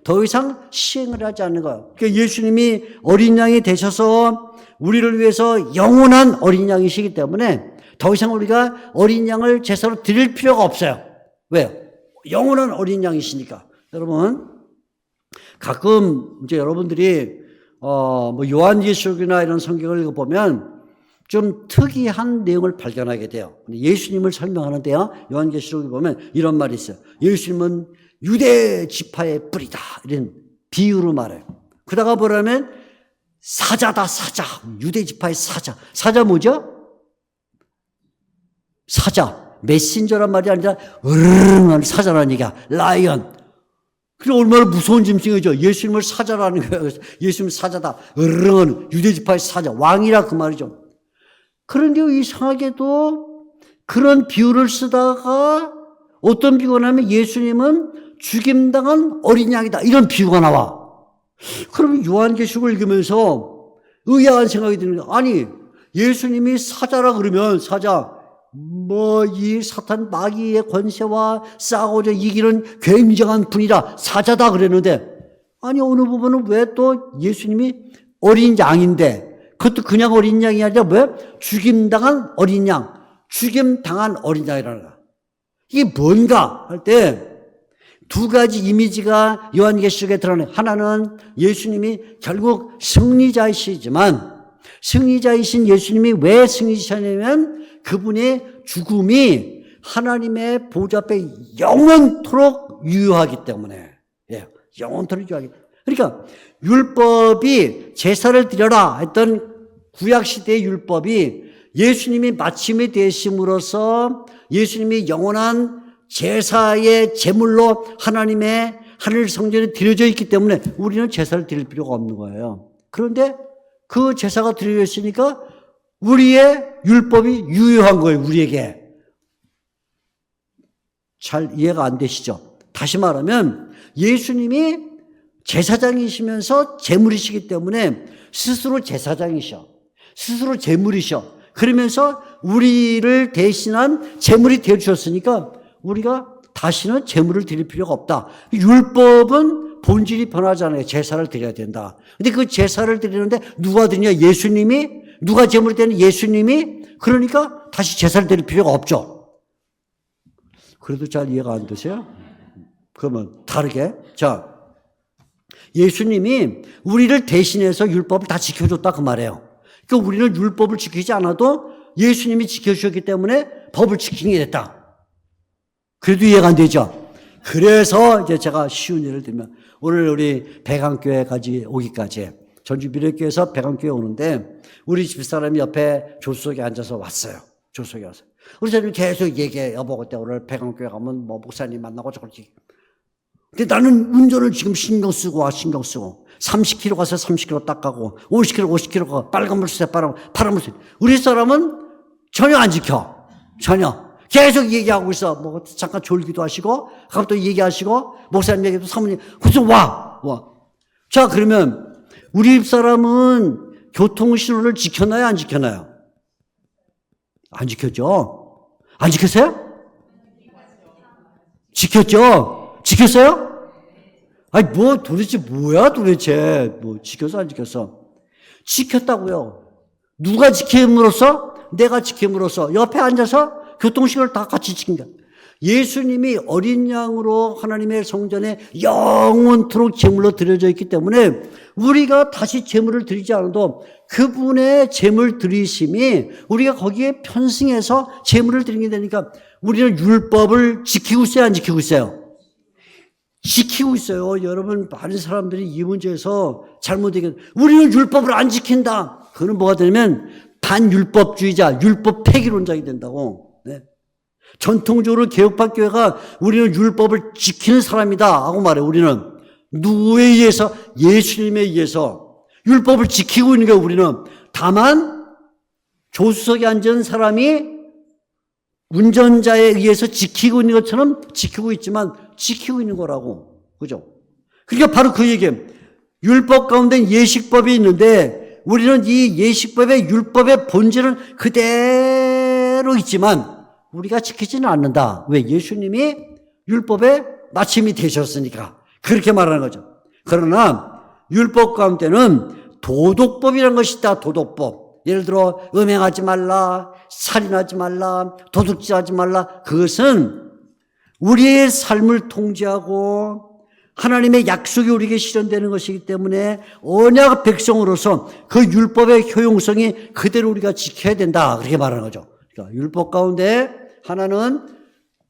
Speaker 1: 더 이상 시행을 하지 않는 거예요. 그러니까 예수님이 어린 양이 되셔서 우리를 위해서 영원한 어린 양이시기 때문에 더 이상 우리가 어린 양을 제사로 드릴 필요가 없어요. 왜요? 영원한 어린 양이시니까. 여러분 가끔 이제 여러분들이 뭐 요한계시록이나 이런 성경을 읽어보면 좀 특이한 내용을 발견하게 돼요. 예수님을 설명하는데요. 요한계시록에 보면 이런 말이 있어요. 예수님은 유대 지파의 뿌리다. 이런 비유로 말해요. 그러다가 뭐라면 사자다, 사자. 유대 지파의 사자. 사자 뭐죠? 사자. 메신저란 말이 아니라 으르릉한 사자라는 얘기야. 라이언. 그게 얼마나 무서운 짐승이죠. 예수님을 사자라는 거예요. 예수님 사자다. 으르릉한 유대 지파의 사자. 왕이라 그 말이죠. 그런데 이상하게도 그런 비유를 쓰다가 어떤 비유가 나면 예수님은 죽임당한 어린 양이다. 이런 비유가 나와. 그러면 요한계시록을 읽으면서 의아한 생각이 드는 거야. 아니, 예수님이 사자라 그러면 사자, 이 사탄 마귀의 권세와 싸우고자 이기는 굉장한 분이라 사자다 그랬는데, 아니, 어느 부분은 왜 또 예수님이 어린 양인데, 그것도 그냥 어린 양이 아니라 왜? 죽임당한 어린 양. 죽임당한 어린 양이라는 거야. 이게 뭔가 할 때 두 가지 이미지가 요한계시록에 드러나요. 하나는 예수님이 결국 승리자이시지만 승리자이신 예수님이 왜 승리자냐면 그분의 죽음이 하나님의 보좌 앞에 영원토록 유효하기 때문에. 예, 영원토록 유효하기 때문에. 그러니까 율법이 제사를 드려라 했던 구약시대의 율법이 예수님이 마침이 되심으로써 예수님이 영원한 제사의 제물로 하나님의 하늘 성전에 드려져 있기 때문에 우리는 제사를 드릴 필요가 없는 거예요. 그런데 그 제사가 드려져 있으니까 우리의 율법이 유효한 거예요. 우리에게. 잘 이해가 안 되시죠? 다시 말하면 예수님이 제사장이시면서 제물이시기 때문에 스스로 제사장이셔. 스스로 제물이셔. 그러면서 우리를 대신한 제물이 되어주셨으니까 우리가 다시는 제물을 드릴 필요가 없다. 율법은 본질이 변하잖아요. 제사를 드려야 된다. 근데 그 제사를 드리는데 누가 드리냐? 예수님이. 누가 제물이 되는? 예수님이. 그러니까 다시 제사를 드릴 필요가 없죠. 그래도 잘 이해가 안 되세요? 그러면 다르게. 자, 예수님이 우리를 대신해서 율법을 다 지켜줬다 그 말이에요. 그러니까 우리는 율법을 지키지 않아도 예수님이 지켜주셨기 때문에 법을 지키게 됐다. 그래도 이해가 안 되죠? 그래서 이제 제가 쉬운 예를 들면 오늘 우리 백안교회까지 오기까지 전주미래교회에서 백안교회 오는데 우리 집사람이 옆에 조수석에 앉아서 왔어요. 조수석에 와서. 우리 사람이 계속 얘기해. 여보, 그때 오늘 백안교회 가면 뭐 목사님 만나고 저렇게. 근데 나는 운전을 지금 신경 쓰고 30km 가서 30km 딱 가고 50km 50km 가고 빨간불 쓰세요. 파란불 쓰세요. 우리 사람은 전혀 안 지켜. 전혀. 계속 얘기하고 있어. 뭐 잠깐 졸기도 하시고 가끔 또 얘기하시고 목사님 얘기도 사모님 그래서 와. 자, 그러면 우리 집사람은 교통신호를 지켰나요? 안 지켰나요? 안 지켰죠? 안 지켰어요? 지켰죠? 지켰어요? 아니, 뭐, 도대체 뭐야, 도대체. 뭐, 지켰어, 안 지켰어? 지켰다고요. 누가 지킴으로써? 내가 지킴으로써. 옆에 앉아서 교통신호를 다 같이 지킨 거야. 예수님이 어린 양으로 하나님의 성전에 영원토록 제물로 드려져 있기 때문에 우리가 다시 제물을 드리지 않아도 그분의 제물 드리심이 우리가 거기에 편승해서 제물을 드리게 되니까 우리는 율법을 지키고 있어요, 안 지키고 있어요? 지키고 있어요. 여러분, 많은 사람들이 이 문제에서 잘못되게 우리는 율법을 안 지킨다. 그거는 뭐가 되냐면 반율법주의자, 율법 폐기론자가 된다고. 네. 전통적으로 개혁파 교회가 우리는 율법을 지키는 사람이다 하고 말해요. 우리는 누구에 의해서? 예수님에 의해서 율법을 지키고 있는 거예요. 우리는 다만 조수석에 앉은 사람이 운전자에 의해서 지키고 있는 것처럼 지키고 있지만 지키고 있는 거라고. 그죠? 그러니까 바로 그 얘기예요. 율법 가운데 예식법이 있는데 우리는 이 예식법의 율법의 본질은 그대로 있지만 우리가 지키지는 않는다. 왜? 예수님이 율법의 마침이 되셨으니까. 그렇게 말하는 거죠. 그러나 율법 가운데는 도덕법이라는 것이 있다. 도덕법. 예를 들어 음행하지 말라, 살인하지 말라, 도둑질하지 말라. 그것은 우리의 삶을 통제하고 하나님의 약속이 우리에게 실현되는 것이기 때문에 언약 백성으로서 그 율법의 효용성이 그대로 우리가 지켜야 된다. 그렇게 말하는 거죠. 그러니까 율법 가운데 하나는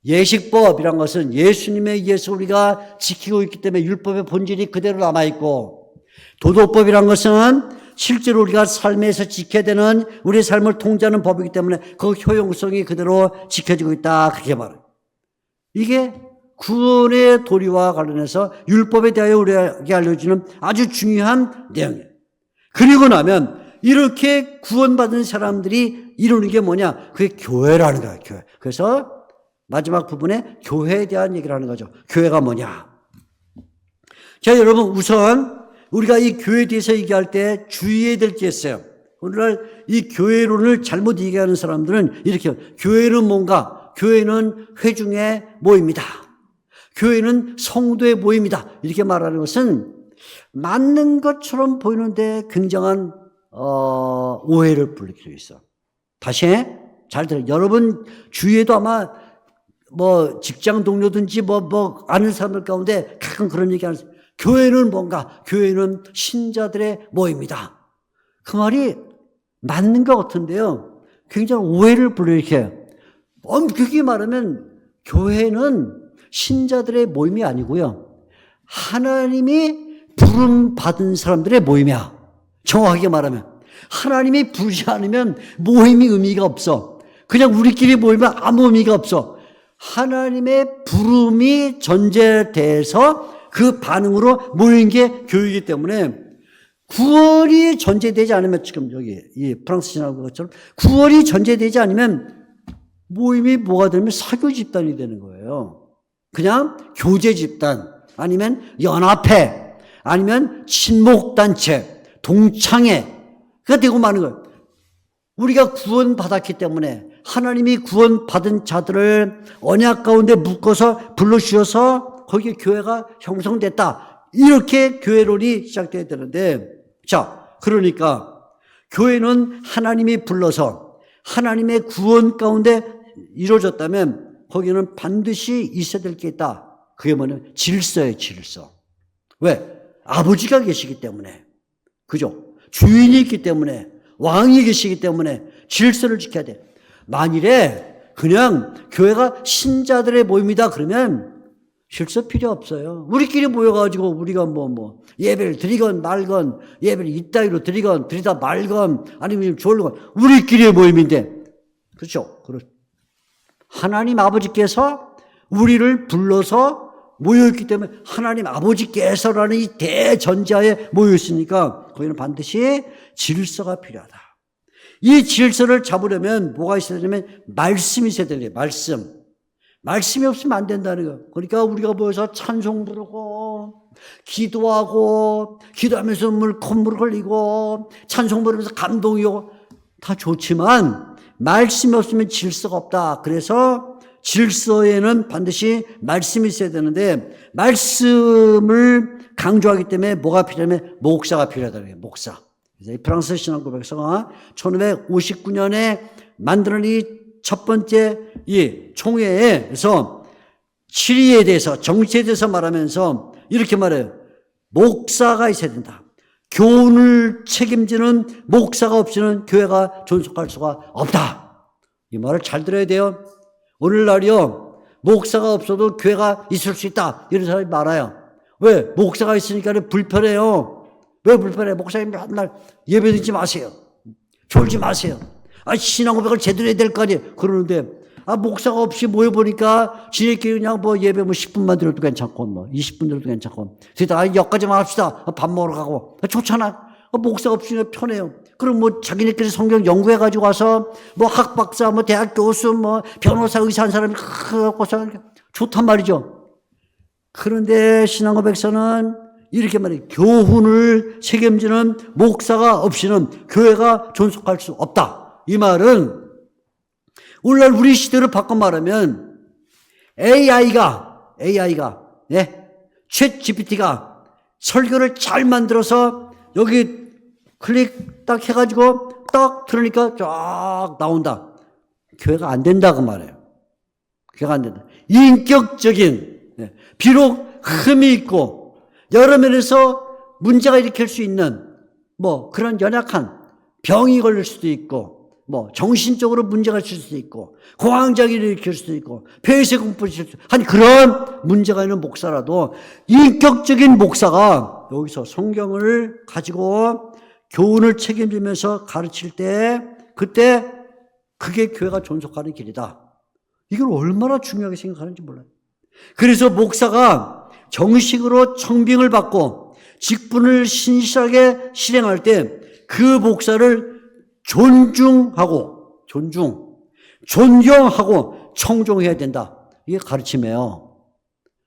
Speaker 1: 예식법이란 것은 예수님에 의해서 우리가 지키고 있기 때문에 율법의 본질이 그대로 남아있고, 도덕법이란 것은 실제로 우리가 삶에서 지켜야 되는 우리의 삶을 통제하는 법이기 때문에 그 효용성이 그대로 지켜지고 있다. 그렇게 말해요. 이게 구원의 도리와 관련해서 율법에 대하여 우리에게 알려주는 아주 중요한 내용이에요. 그리고 나면 이렇게 구원받은 사람들이 이루는 게 뭐냐? 그게 교회라는 거예요. 교회. 그래서 마지막 부분에 교회에 대한 얘기를 하는 거죠. 교회가 뭐냐? 자, 여러분, 우선 우리가 이 교회에 대해서 얘기할 때 주의해야 될 게 있어요. 오늘날 이 교회론을 잘못 얘기하는 사람들은 이렇게, 교회는 뭔가? 교회는 회중의 모임이다. 교회는 성도의 모임이다. 이렇게 말하는 것은 맞는 것처럼 보이는데 굉장한 오해를 불러일으키고 있어. 다시 잘 들어요. 여러분 주위에도 아마 뭐 직장 동료든지 뭐 아는 사람들 가운데 가끔 그런 얘기 하는 사람, 교회는 뭔가? 교회는 신자들의 모임이다. 그 말이 맞는 것 같은데요. 굉장히 오해를 불러일으켜요. 엄격히 말하면 교회는 신자들의 모임이 아니고요. 하나님이 부름 받은 사람들의 모임이야. 정확하게 말하면. 하나님이 부르지 않으면 모임이 의미가 없어. 그냥 우리끼리 모이면 아무 의미가 없어. 하나님의 부름이 전제돼서 그 반응으로 모인 게 교회이기 때문에 구원이 전제되지 않으면, 지금 여기 이 프랑스 신학 것처럼 구원이 전제되지 않으면 모임이 뭐가 되면 사교 집단이 되는 거예요. 그냥 교제 집단, 아니면 연합회, 아니면 친목단체, 동창회가 되고 마는 거예요. 우리가 구원받았기 때문에 하나님이 구원받은 자들을 언약 가운데 묶어서 불러주셔서 거기에 교회가 형성됐다. 이렇게 교회론이 시작돼야 되는데, 자, 그러니까 교회는 하나님이 불러서 하나님의 구원 가운데 이루어졌다면 거기는 반드시 있어야 될 게 있다. 그게 뭐냐면 질서예요, 질서. 왜? 아버지가 계시기 때문에. 그죠? 주인이 있기 때문에, 왕이 계시기 때문에 질서를 지켜야 돼. 만일에 그냥 교회가 신자들의 모임이다 그러면 질서 필요 없어요. 우리끼리 모여가지고 우리가 예배를 드리건 말건, 예배를 이따위로 드리건 드리다 말건, 아니면 졸건, 우리끼리의 모임인데, 그렇죠? 하나님 아버지께서 우리를 불러서 모여있기 때문에 하나님 아버지께서라는 이 대전제하에 모여있으니까 거기는 반드시 질서가 필요하다. 이 질서를 잡으려면 뭐가 있어야 되냐면 말씀이 있어야 돼요. 말씀이 없으면 안 된다는 거예요. 그러니까 우리가 모여서 찬송 부르고 기도하고, 기도하면서 콧물 흘리고 찬송 부르면서 감동이 오고 다 좋지만 말씀이 없으면 질서가 없다. 그래서 질서에는 반드시 말씀이 있어야 되는데, 말씀을 강조하기 때문에 뭐가 필요하냐면 목사가 필요하다는 거예요. 목사. 그래서 이 프랑스 신앙고백서가 1559년에 만드는 이 첫 번째 이 총회에서 치리에 대해서, 정치에 대해서 말하면서 이렇게 말해요. 목사가 있어야 된다. 교훈을 책임지는 목사가 없이는 교회가 존속할 수가 없다. 이 말을 잘 들어야 돼요. 오늘날이요, 목사가 없어도 교회가 있을 수 있다, 이런 사람이 많아요. 왜? 목사가 있으니까 불편해요. 왜 불편해? 목사님 맨날 예배 드리지 마세요. 졸지 마세요. 신앙 고백을 제대로 해야 될 거 아니에요. 그러는데, 목사가 없이 모여보니까 지네끼리 그냥 예배 10분만 드려도 괜찮고, 20분 드려도 괜찮고, 여기까지만 합시다. 밥 먹으러 가고. 좋잖아. 목사가 없으니까 편해요. 그럼 자기네끼리 성경 연구해가지고 와서 학박사, 대학 교수, 변호사, 의사 한 사람이 좋단 말이죠. 그런데 신앙 고백서는 이렇게 말해요. 교훈을 책임지는 목사가 없이는 교회가 존속할 수 없다. 이 말은 오늘날 우리 시대로 바꿔 말하면 AI가 챗 GPT가 설교를 잘 만들어서 여기 클릭 딱 해가지고 딱 들으니까 쫙 나온다. 교회가 안 된다 그 말이에요. 교회가 안 된다. 인격적인, 비록 흠이 있고 여러 면에서 문제가 일으킬 수 있는 그런 연약한 병이 걸릴 수도 있고 정신적으로 문제가 있을 수도 있고 공황장애를 일으킬 수도 있고 폐쇄 공포를 일으킬 수도 있고 아니 그런 문제가 있는 목사라도 인격적인 목사가 여기서 성경을 가지고 교훈을 책임지면서 가르칠 때 그때 그게 교회가 존속하는 길이다. 이걸 얼마나 중요하게 생각하는지 몰라요. 그래서 목사가 정식으로 청빙을 받고 직분을 신실하게 실행할 때 그 목사를 존경하고 청종해야 된다. 이게 가르침이에요.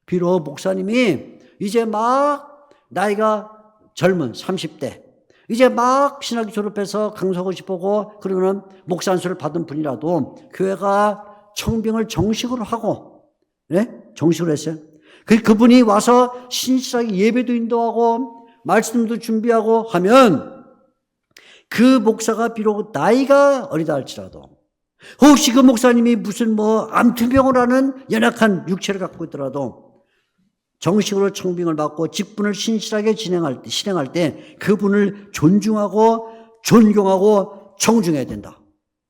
Speaker 1: 비록 목사님이 이제 막 나이가 젊은 30대 이제 막 신학교 졸업해서 강사하고 싶고 그러는 목사 안수를 받은 분이라도 교회가 청빙을 정식으로 하고 정식으로 했어요. 그분이 와서 신실하게 예배도 인도하고 말씀도 준비하고 하면 그 목사가 비록 나이가 어리다 할지라도 혹시 그 목사님이 무슨 암투병을 하는 연약한 육체를 갖고 있더라도 정식으로 청빙을 받고 직분을 신실하게 실행할 때 그분을 존중하고 존경하고 청중해야 된다.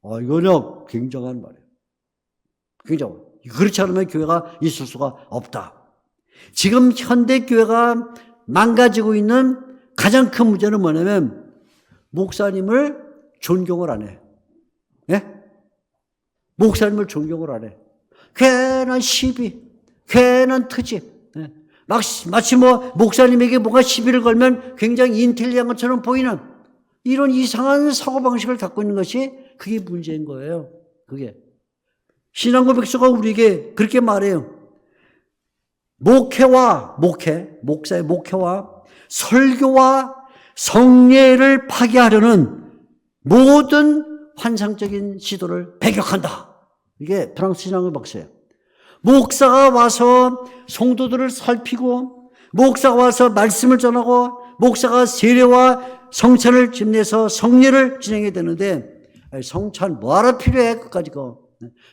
Speaker 1: 이거는 굉장한 말이에요. 굉장히. 그렇지 않으면 교회가 있을 수가 없다. 지금 현대 교회가 망가지고 있는 가장 큰 문제는 뭐냐면 목사님을 존경을 안 해. 예? 목사님을 존경을 안 해. 괜한 시비, 괜한 트집. 예? 마치 목사님에게 뭐가 시비를 걸면 굉장히 인텔리한 것처럼 보이는 이런 이상한 사고방식을 갖고 있는 것이 그게 문제인 거예요. 그게. 신앙고백서가 우리에게 그렇게 말해요. 목사의 목회와 설교와 성례를 파괴하려는 모든 환상적인 시도를 배격한다. 이게 프랑스 신앙고백서예요. 목사가 와서 성도들을 살피고 목사가 와서 말씀을 전하고 목사가 세례와 성찬을 집내서 성례를 진행해야 되는데 성찬 뭐하러 필요해? 그까지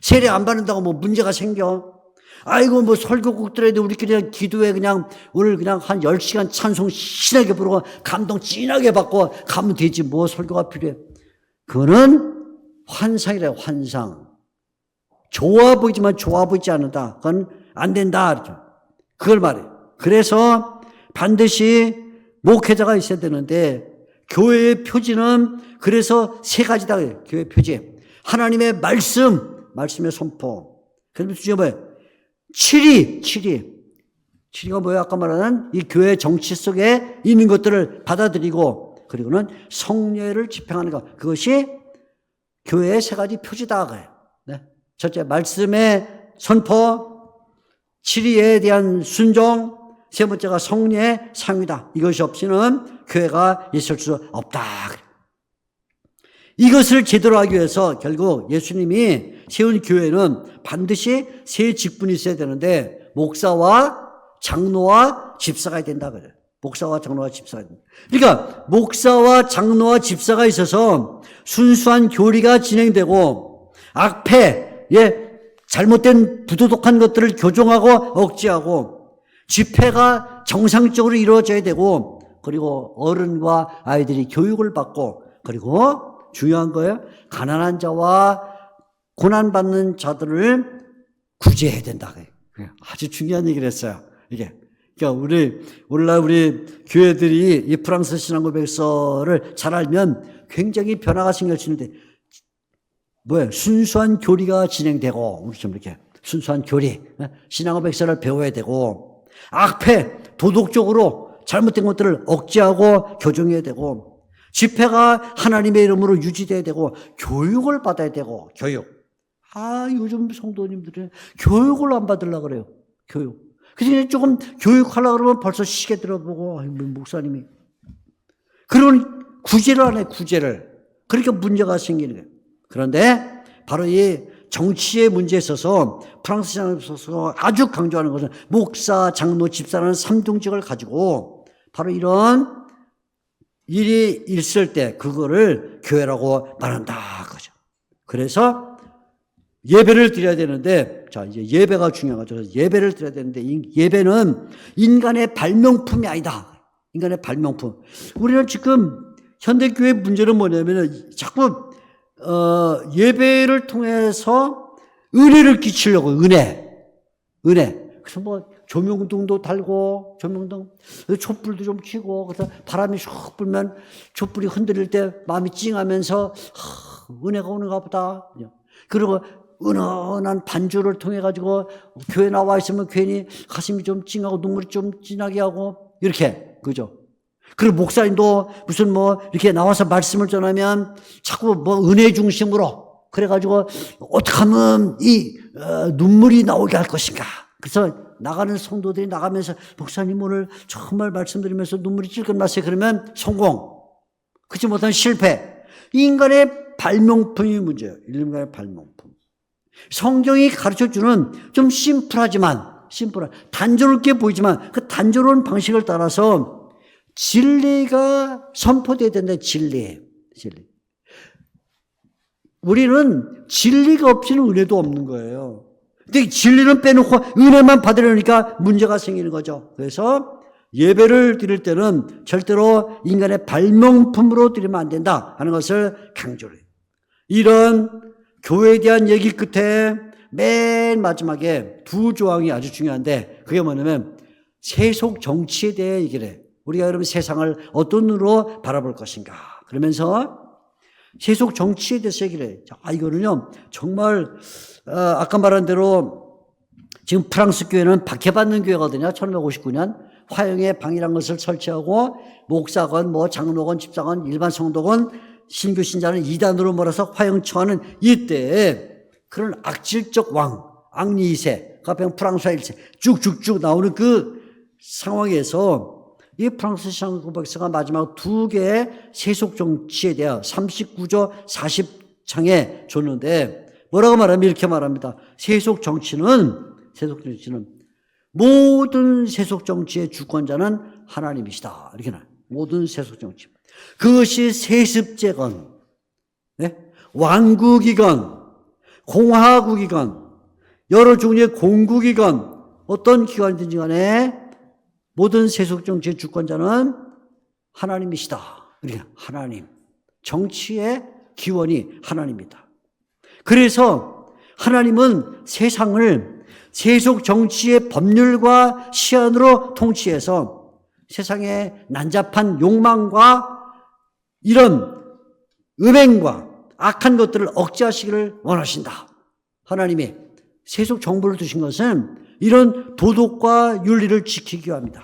Speaker 1: 세례 안 받는다고 문제가 생겨. 아이고 설교국 들어야 돼. 우리끼리 그냥 기도해. 오늘 한 10시간 찬송 신나게 부르고 감동 진하게 받고 가면 되지. 설교가 필요해. 그거는 환상이래요. 환상. 좋아 보이지만 좋아 보이지 않는다. 그건 안 된다. 이렇게. 그걸 말해요. 그래서 반드시 목회자가 있어야 되는데 교회의 표지는 그래서 세 가지다. 교회의 표지. 하나님의 말씀의 선포. 그리고 주제 뭐예요? 치리가 뭐예요? 아까 말하는 이 교회 정치 속에 있는 것들을 받아들이고 그리고는 성례를 집행하는 것. 그것이 교회의 세 가지 표지다. 네. 첫째, 말씀의 선포, 치리에 대한 순종, 세 번째가 성례의 상위다. 이것이 없이는 교회가 있을 수 없다. 이것을 제대로 하기 위해서 결국 예수님이 세운 교회는 반드시 세 직분이 있어야 되는데 목사와 장로와 집사가 된다 그래요. 목사와 장로와 집사가 된다. 그러니까 목사와 장로와 집사가 있어서 순수한 교리가 진행되고 악패, 잘못된 부도덕한 것들을 교정하고 억제하고 집회가 정상적으로 이루어져야 되고 그리고 어른과 아이들이 교육을 받고 그리고 중요한 거예요. 가난한 자와 고난받는 자들을 구제해야 된다. 아주 중요한 얘기를 했어요. 이게. 그러니까 우리 교회들이 이 프랑스 신앙고백서를 잘 알면 굉장히 변화가 생길 수 있는데, 순수한 교리가 진행되고, 우리 좀 이렇게 순수한 교리, 신앙고백서를 배워야 되고, 악패, 도덕적으로 잘못된 것들을 억제하고 교정해야 되고, 집회가 하나님의 이름으로 유지돼야 되고 교육을 받아야 되고 교육. 요즘 성도님들은 교육을 안 받으려고 그래요. 교육. 그래서 조금 교육하려고 그러면 벌써 시계 들어보고 목사님이. 그런 구제를 안 해. 구제를. 그러니까 문제가 생기는 거예요. 그런데 바로 이 정치의 문제에 있어서 프랑스 신앙에서 아주 강조하는 것은 목사, 장로, 집사라는 삼중직을 가지고 바로 이런 일이 있을 때 그거를 교회라고 말한다. 그죠. 그래서 예배를 드려야 되는데, 자, 이제 예배가 중요하죠. 그래서 예배를 드려야 되는데, 이 예배는 인간의 발명품이 아니다. 인간의 발명품. 우리는 지금 현대교회 문제는 뭐냐면은 자꾸, 예배를 통해서 은혜를 끼치려고, 은혜. 그래서 뭐, 조명등도 달고, 촛불도 좀 켜고, 그래서 바람이 슉 불면 촛불이 흔들릴 때 마음이 찡하면서, 은혜가 오는가 보다. 그리고 은은한 반주를 통해 가지고 교회 나와 있으면 괜히 가슴이 좀 찡하고 눈물이 좀 진하게 하고, 이렇게. 그죠? 그리고 목사님도 무슨 뭐 이렇게 나와서 말씀을 전하면 자꾸 뭐 은혜 중심으로 그래가지고 어떻게 하면 이 눈물이 나오게 할 것인가. 그래서 나가는 성도들이 나가면서 목사님 오늘 정말 말씀드리면서 눈물이 찔끔 났어요. 그러면 성공. 그렇지 못하면 실패. 인간의 발명품이 문제예요. 인간의 발명품. 성경이 가르쳐주는 좀 심플한 단조롭게 보이지만 그 단조로운 방식을 따라서 진리가 선포되어야 된다. 진리. 우리는 진리가 없이는 은혜도 없는 거예요. 근데 진리는 빼놓고 은혜만 받으려니까 문제가 생기는 거죠. 그래서 예배를 드릴 때는 절대로 인간의 발명품으로 드리면 안 된다 하는 것을 강조를 해요. 이런 교회에 대한 얘기 끝에 맨 마지막에 두 조항이 아주 중요한데 그게 뭐냐면 세속 정치에 대해 얘기를 해요. 우리가 여러분 세상을 어떤 눈으로 바라볼 것인가. 그러면서 세속 정치에 대해서 얘기를 해요. 이거는요, 정말, 아까 말한 대로 지금 프랑스 교회는 박해받는 교회거든요. 1559년. 화형의 방이라는 것을 설치하고 목사건, 뭐 장로건, 집사건, 일반 성도건, 신규 신자는 이단으로 몰아서 화형 처하는 이때에 그런 악질적 왕, 앙리 2세, 가평 프랑스와 1세 쭉쭉쭉 나오는 그 상황에서 이 프랑스 시상국박사가 마지막 두 개의 세속 정치에 대한 39조 40장에 줬는데 뭐라고 말하면 이렇게 말합니다. 세속 정치는 모든 세속 정치의 주권자는 하나님이시다. 이렇게 나와요. 모든 세속 정치. 그것이 세습제건, 네? 왕국이건, 공화국이건, 여러 종류의 공국이건, 어떤 기관이든지 간에 모든 세속 정치의 주권자는 하나님이시다. 그러니까 하나님. 정치의 기원이 하나님이다. 그래서 하나님은 세상을 세속 정치의 법률과 시안으로 통치해서 세상의 난잡한 욕망과 이런 음행과 악한 것들을 억제하시기를 원하신다. 하나님이 세속 정부를 두신 것은 이런 도덕과 윤리를 지키기 위함이다.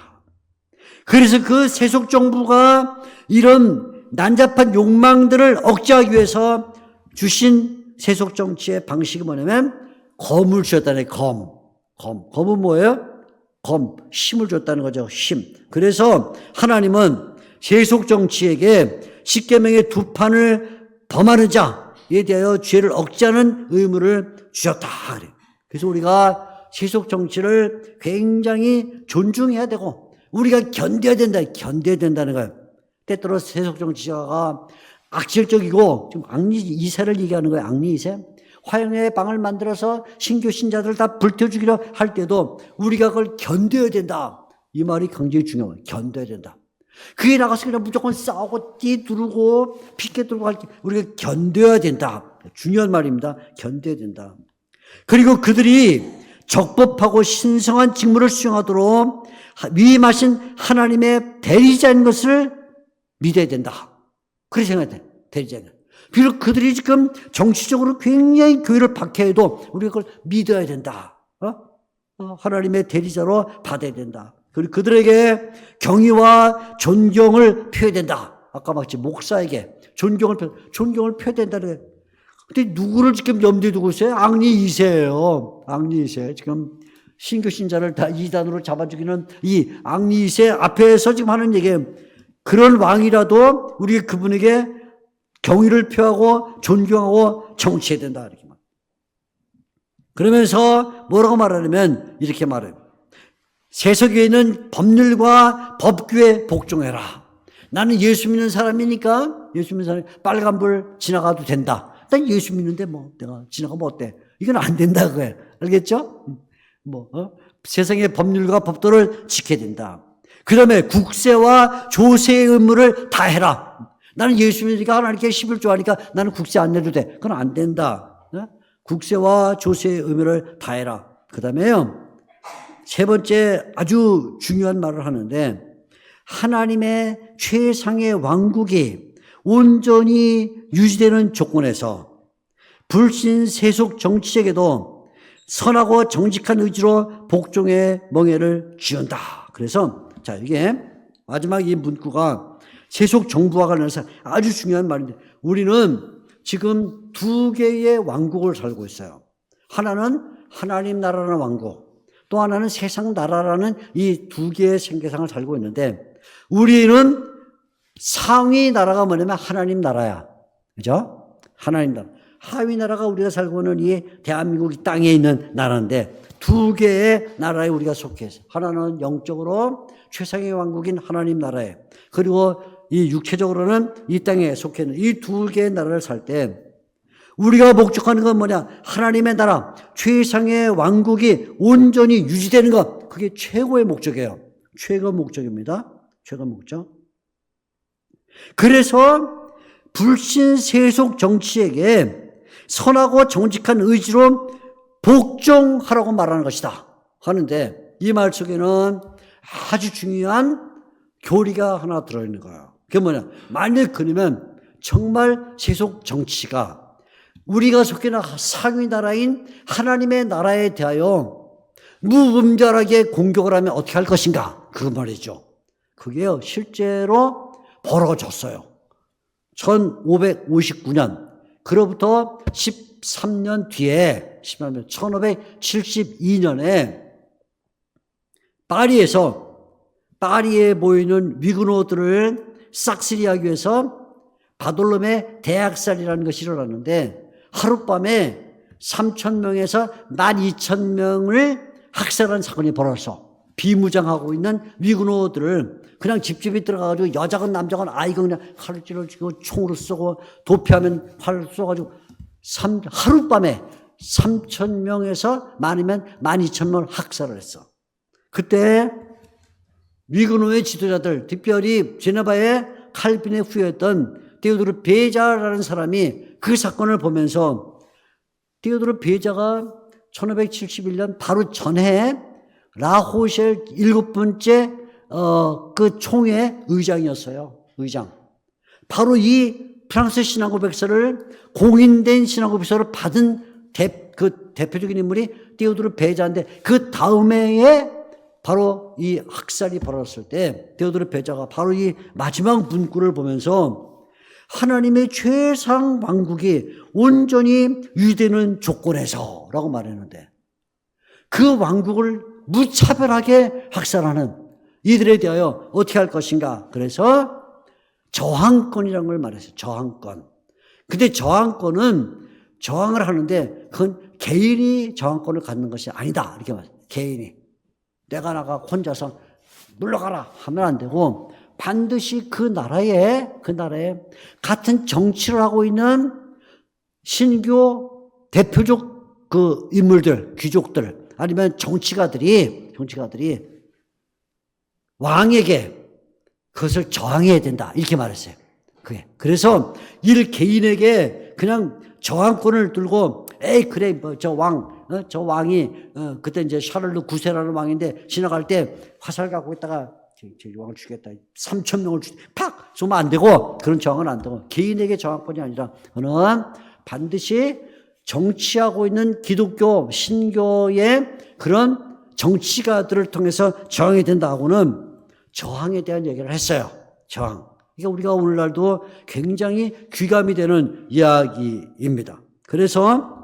Speaker 1: 그래서 그 세속 정부가 이런 난잡한 욕망들을 억제하기 위해서 주신 세속 정치의 방식이 뭐냐면 검을 주셨다는 거예요. 검은 뭐예요? 힘을 줬다는 거죠. 힘. 그래서 하나님은 세속 정치에게 십계명의 두 판을 범하는 자에 대하여 죄를 억제하는 의무를 주셨다. 그래서 우리가 세속 정치를 굉장히 존중해야 되고 우리가 견뎌야 된다는 거예요. 때때로 세속 정치가 악질적이고 지금 앙리 2세를 얘기하는 거예요. 앙리 2세. 화형의 방을 만들어서 신규 신자들을 다 불태워주기로 할 때도 우리가 그걸 견뎌야 된다. 이 말이 굉장히 중요해요. 견뎌야 된다. 그게 나가서 그냥 무조건 싸우고 뛰두르고 피켓 들고 할 때 우리가 견뎌야 된다. 중요한 말입니다. 견뎌야 된다. 그리고 그들이 적법하고 신성한 직무를 수행하도록 위임하신 하나님의 대리자인 것을 믿어야 된다. 그렇게 생각해야 돼. 대리자는. 비록 그들이 지금 정치적으로 굉장히 교회를 박해해도 우리가 그걸 믿어야 된다. 하나님의 대리자로 받아야 된다. 그리고 그들에게 경의와 존경을 표해야 된다. 아까 마치 목사에게 존경을 표해야 된다는. 근데 누구를 지금 염두에 두고 있어요? 앙리 2세예요. 앙리 2세. 지금 신규 신자를 다 이단으로 잡아 죽이는 이 앙리 2세 앞에서 지금 하는 얘기예요. 그런 왕이라도 우리가 그분에게 경의를 표하고 존경하고 정치해야 된다. 이렇게 말. 그러면서 뭐라고 말하냐면 이렇게 말해요. 세속에는 법률과 법규에 복종해라. 나는 예수 믿는 사람이니까 예수 믿는 사람이 빨간불 지나가도 된다. 난 예수 믿는데 뭐 내가 지나가면 어때? 이건 안 된다 그거예요. 알겠죠? 세상의 법률과 법도를 지켜야 된다. 그 다음에 국세와 조세의 의무를 다 해라. 나는 예수 믿으니까 하나님께 11조 하니까 나는 국세 안 내도 돼. 그건 안 된다. 국세와 조세의 의무를 다 해라. 그 다음에요. 세 번째 아주 중요한 말을 하는데 하나님의 최상의 왕국이 온전히 유지되는 조건에서 불신 세속 정치에게도 선하고 정직한 의지로 복종의 멍에를 쥐운다. 그래서 자 이게 마지막 이 문구가 세속 정부와 관련해서 아주 중요한 말인데 우리는 지금 두 개의 왕국을 살고 있어요. 하나는 하나님 나라라는 왕국, 또 하나는 세상 나라라는 이 두 개의 생계상을 살고 있는데 우리는 상위 나라가 뭐냐면 하나님 나라야. 그죠? 하나님 나라. 하위 나라가 우리가 살고 있는 이 대한민국 이 땅에 있는 나라인데 두 개의 나라에 우리가 속해 있어요. 하나는 영적으로 최상의 왕국인 하나님 나라에, 그리고 이 육체적으로는 이 땅에 속해 있는 이 두 개의 나라를 살 때 우리가 목적하는 건 뭐냐? 하나님의 나라, 최상의 왕국이 온전히 유지되는 것. 그게 최고의 목적이에요. 최고 목적입니다. 최고 목적. 그래서 불신 세속 정치에게 선하고 정직한 의지로 복종하라고 말하는 것이다 하는데 이 말 속에는 아주 중요한 교리가 하나 들어있는 거예요. 그게 뭐냐? 만일 그러면 정말 세속 정치가 우리가 속해 있는 상위 나라인 하나님의 나라에 대하여 무분별하게 공격을 하면 어떻게 할 것인가? 그 말이죠. 그게요, 실제로 벌어졌어요. 1559년, 그로부터 13년 뒤에, 1572년에 파리에 모이는 위그노들을 싹쓸이하기 위해서 바돌롬의 대학살이라는 것이 일어났는데 하룻밤에 3,000명에서 12,000명을 학살한 사건이 벌어서 비무장하고 있는 위그노들을 그냥 집집이 들어가가지고 여자건 남자건 아이건 그냥 칼을 찔러주고 총으로 쏘고 도피하면 활을 쏘가지고 하룻밤에 3,000명에서 많으면 12,000명을 학살을 했어. 그때 위그노의 지도자들, 특별히 제네바의 칼빈의 후예였던 데오도르 베자라는 사람이 그 사건을 보면서 데오도르 베자가 1571년 바로 전해 라호셸 7번째 그 총회 의장이었어요. 의장. 바로 이 프랑스 신앙고 백서를 공인된 신앙고 백서를 받은 그 대표적인 인물이 데오도르 베자인데 그 다음해에 바로 이 학살이 벌어졌을 때 데오도르 베자가 바로 이 마지막 문구를 보면서 하나님의 최상 왕국이 온전히 유지되는 조건에서 라고 말했는데 그 왕국을 무차별하게 학살하는 이들에 대하여 어떻게 할 것인가. 그래서 저항권이라는 걸 말했어요. 저항권. 근데 저항권은 저항을 하는데 그건 개인이 저항권을 갖는 것이 아니다. 이렇게 말해요. 개인이. 내가 나가 혼자서 물러가라 하면 안 되고 반드시 그 나라에 같은 정치를 하고 있는 신교 대표적 그 인물들, 귀족들 아니면 정치가들이 왕에게 그것을 저항해야 된다. 이렇게 말했어요. 그게. 그래서 일 개인에게 그냥 저항권을 들고 에이 그래 뭐 저 왕이 그때 이제 샤를르 9세라는 왕인데 지나갈 때 화살 갖고 있다가 저 왕을 죽였다. 3,000명을 팍 쏘면 안 되고 그런 저항은 안 되고 개인에게 저항권이 아니라 그는 반드시 정치하고 있는 기독교 신교의 그런 정치가들을 통해서 저항이 된다고는 저항에 대한 얘기를 했어요. 저항. 그러니까 우리가 오늘날도 굉장히 귀감이 되는 이야기입니다. 그래서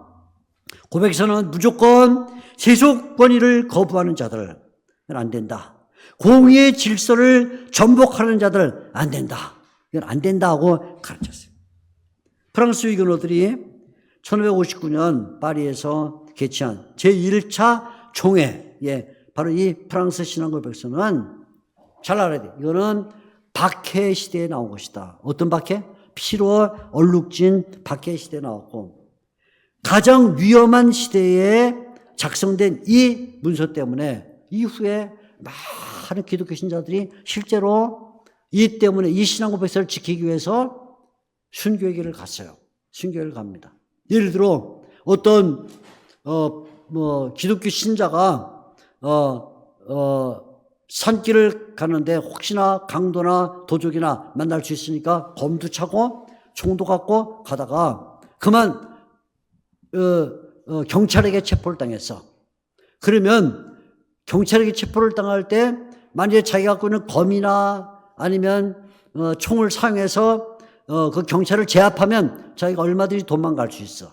Speaker 1: 고백서는 무조건 세속 권위를 거부하는 자들은 안 된다. 공의의 질서를 전복하는 자들 안 된다. 이건 안 된다고 가르쳤어요. 프랑스 위그노들이 1559년 파리에서 개최한 제1차 총회에 바로 이 프랑스 신앙고 백서는 잘 알아야 돼. 이거는 박해 시대에 나온 것이다. 어떤 박해? 피로 얼룩진 박해 시대에 나왔고 가장 위험한 시대에 작성된 이 문서 때문에 이후에 많은 기독교 신자들이 실제로 이 때문에 이 신앙 고백서를 지키기 위해서 순교의 길을 갔어요. 순교를 갑니다. 예를 들어 어떤 기독교 신자가 산길을 가는데 혹시나 강도나 도적이나 만날 수 있으니까 검도 차고 총도 갖고 가다가 그만 경찰에게 체포를 당했어. 그러면 경찰에게 체포를 당할 때 만약에 자기가 갖고 있는 검이나 아니면 총을 사용해서 그 경찰을 제압하면 자기가 얼마든지 도망갈 수 있어.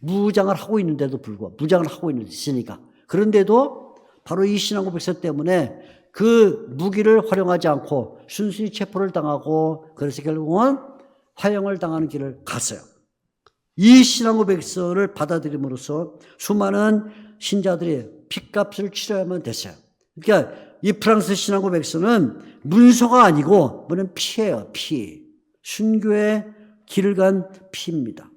Speaker 1: 무장을 하고 있는데도 불구하고 무장을 하고 있으니까. 그런데도 바로 이 신앙 고백서 때문에 그 무기를 활용하지 않고 순순히 체포를 당하고 그래서 결국은 화형을 당하는 길을 갔어요. 이 신앙 고백서를 받아들임으로써 수많은 신자들이 핏값을 치러야만 됐어요. 그러니까 이 프랑스 신앙 고백서는 문서가 아니고 뭐는 피예요. 피. 순교의 길을 간 피입니다.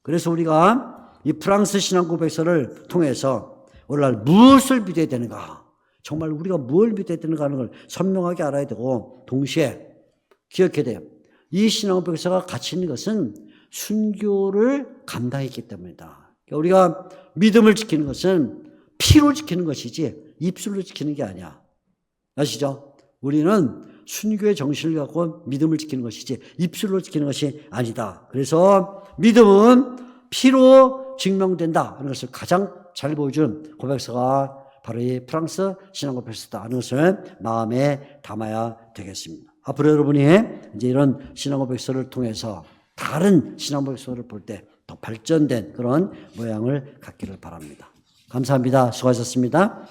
Speaker 1: 그래서 우리가 이 프랑스 신앙 고백서를 통해서 오늘날 무엇을 믿어야 되는가, 정말 우리가 뭘 믿어야 되는가 하는 걸 선명하게 알아야 되고 동시에 기억해야 돼요. 이 신앙 고백서가 가치 있는 것은 순교를 감당했기 때문이다. 그러니까 우리가 믿음을 지키는 것은 피로 지키는 것이지 입술로 지키는 게 아니야. 아시죠? 우리는 순교의 정신을 갖고 믿음을 지키는 것이지 입술로 지키는 것이 아니다. 그래서 믿음은 피로 증명된다 하는 것을 가장 잘 보여준 고백서가 바로 이 프랑스 신앙 고백서다 하는 것을 마음에 담아야 되겠습니다. 앞으로 여러분이 이제 이런 신앙 고백서를 통해서 다른 신앙 고백서를 볼 때 더 발전된 그런 모양을 갖기를 바랍니다. 감사합니다. 수고하셨습니다.